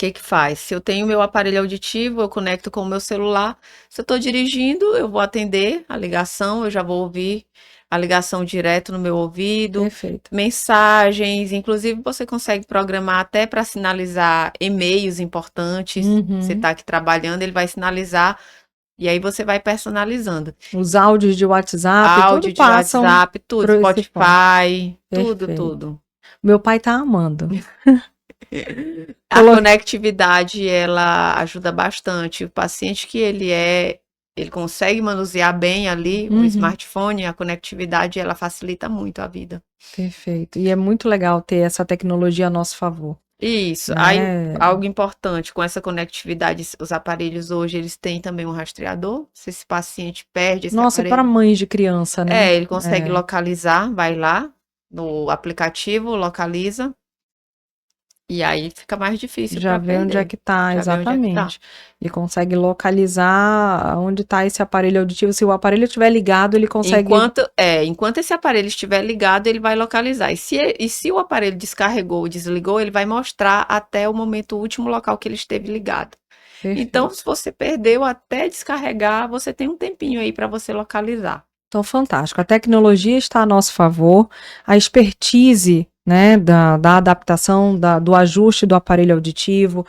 que faz? Se eu tenho meu aparelho auditivo, eu conecto com o meu celular. Se eu estou dirigindo, eu vou atender a ligação, eu já vou ouvir a ligação direto no meu ouvido, Perfeito. mensagens, inclusive você consegue programar até para sinalizar e-mails importantes. Você está aqui trabalhando, ele vai sinalizar e aí você vai personalizando. Os áudios de WhatsApp, Áudio tudo de passam WhatsApp, tudo, pro esse fone. Spotify, tudo, Perfeito. tudo. Meu pai tá amando. A conectividade, ela ajuda bastante. O paciente que ele consegue manusear bem ali o smartphone, a conectividade, ela facilita muito a vida. Perfeito. E é muito legal ter essa tecnologia a nosso favor. Isso. Aí, algo importante, com essa conectividade, os aparelhos hoje, eles têm também um rastreador. Se esse paciente perde esse Nossa, aparelho... para mães de criança, né? ele consegue localizar, vai lá no aplicativo, localiza. E aí fica mais difícil Já para vê onde é perder. que tá, Já vê onde é que tá. exatamente. E consegue localizar onde está esse aparelho auditivo. Se o aparelho estiver ligado, ele consegue. Enquanto esse aparelho estiver ligado, ele vai localizar. E se o aparelho descarregou ou desligou, ele vai mostrar até o momento último local que ele esteve ligado. Perfeito. Então, se você perdeu até descarregar, você tem um tempinho aí para você localizar. Então, fantástico. A tecnologia está a nosso favor, a expertise, né, da adaptação, do ajuste do aparelho auditivo,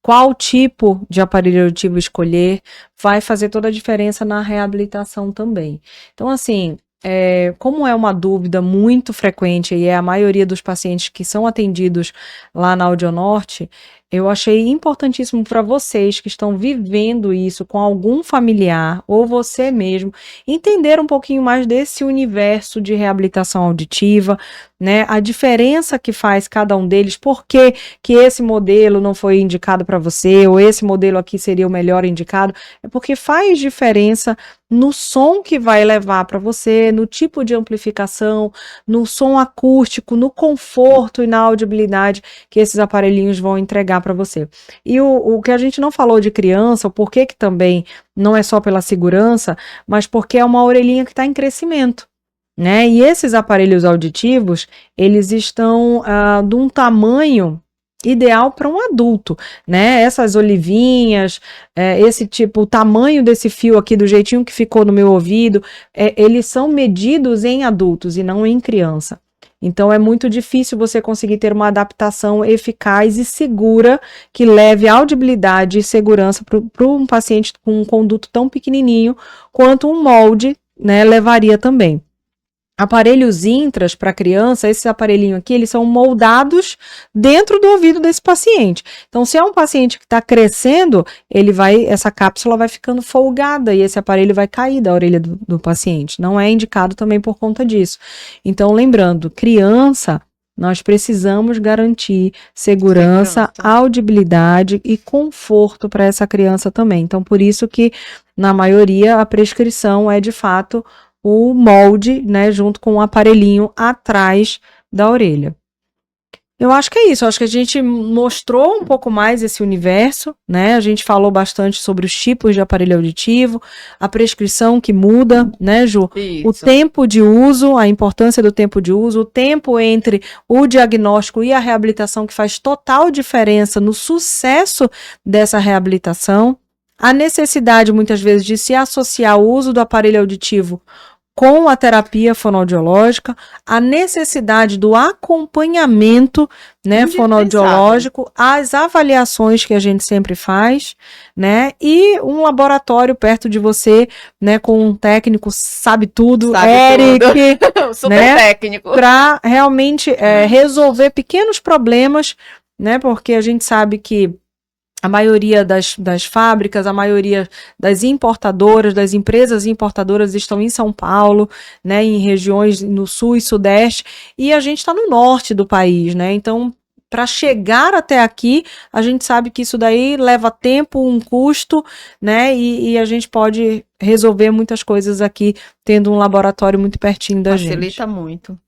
qual tipo de aparelho auditivo escolher, vai fazer toda a diferença na reabilitação também. Então, assim, como é uma dúvida muito frequente e é a maioria dos pacientes que são atendidos lá na Audionorte, eu achei importantíssimo para vocês que estão vivendo isso com algum familiar ou você mesmo, entender um pouquinho mais desse universo de reabilitação auditiva, né? A diferença que faz cada um deles, por que esse modelo não foi indicado para você, ou esse modelo aqui seria o melhor indicado, é porque faz diferença no som que vai levar para você, no tipo de amplificação, no som acústico, no conforto e na audibilidade que esses aparelhinhos vão entregar para você. E o que a gente não falou de criança, o porquê que também não é só pela segurança, mas porque é uma orelhinha que está em crescimento, né? E esses aparelhos auditivos, eles estão de um tamanho ideal para um adulto, né? Essas olivinhas, esse tipo, o tamanho desse fio aqui, do jeitinho que ficou no meu ouvido, eles são medidos em adultos e não em criança. Então é muito difícil você conseguir ter uma adaptação eficaz e segura que leve audibilidade e segurança para um paciente com um conduto tão pequenininho quanto um molde, né, levaria também. Aparelhos intras para criança, esses aparelhinhos aqui, eles são moldados dentro do ouvido desse paciente. Então, se é um paciente que está crescendo, essa cápsula vai ficando folgada e esse aparelho vai cair da orelha do paciente. Não é indicado também por conta disso. Então, lembrando, criança, nós precisamos garantir segurança, audibilidade e conforto para essa criança também. Então, por isso que, na maioria, a prescrição é, de fato, o molde, né, junto com o aparelhinho atrás da orelha. Eu acho que é isso, eu acho que a gente mostrou um pouco mais esse universo, né, a gente falou bastante sobre os tipos de aparelho auditivo, a prescrição que muda, né, Ju? Isso. O tempo de uso, a importância do tempo de uso, o tempo entre o diagnóstico e a reabilitação que faz total diferença no sucesso dessa reabilitação, a necessidade muitas vezes de se associar o uso do aparelho auditivo com a terapia fonoaudiológica, a necessidade do acompanhamento, né, fonoaudiológico, as avaliações que a gente sempre faz, né, e um laboratório perto de você, né, com um técnico sabe tudo, Eric, super né, técnico, para realmente resolver pequenos problemas, né, porque a gente sabe que a maioria das fábricas, a maioria das importadoras, das empresas importadoras estão em São Paulo, né, em regiões no sul e sudeste, e a gente está no norte do país, né, então para chegar até aqui, a gente sabe que isso daí leva tempo, um custo, né, e a gente pode resolver muitas coisas aqui, tendo um laboratório muito pertinho da gente. Facilita muito.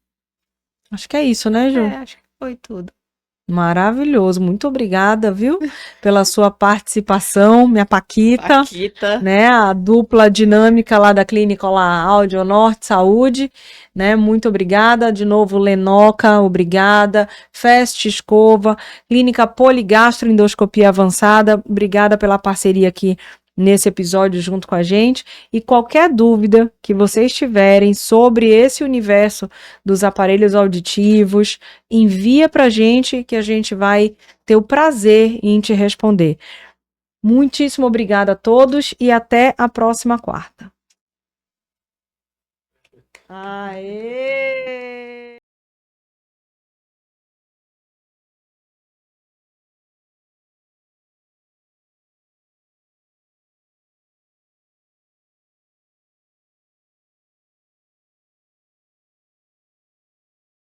Acho que é isso, né, Ju? Acho que foi tudo. Maravilhoso, muito obrigada, viu, pela sua participação, minha Paquita, Paquita. né, a dupla dinâmica lá da Clínica lá, Áudio Norte Saúde, né, muito obrigada, de novo Lenoca, obrigada, Fest Escova, Clínica Poligastroendoscopia Avançada, obrigada pela parceria aqui nesse episódio junto com a gente, e qualquer dúvida que vocês tiverem sobre esse universo dos aparelhos auditivos, envia pra gente que a gente vai ter o prazer em te responder. Muitíssimo obrigada a todos e até a próxima quarta. Aê!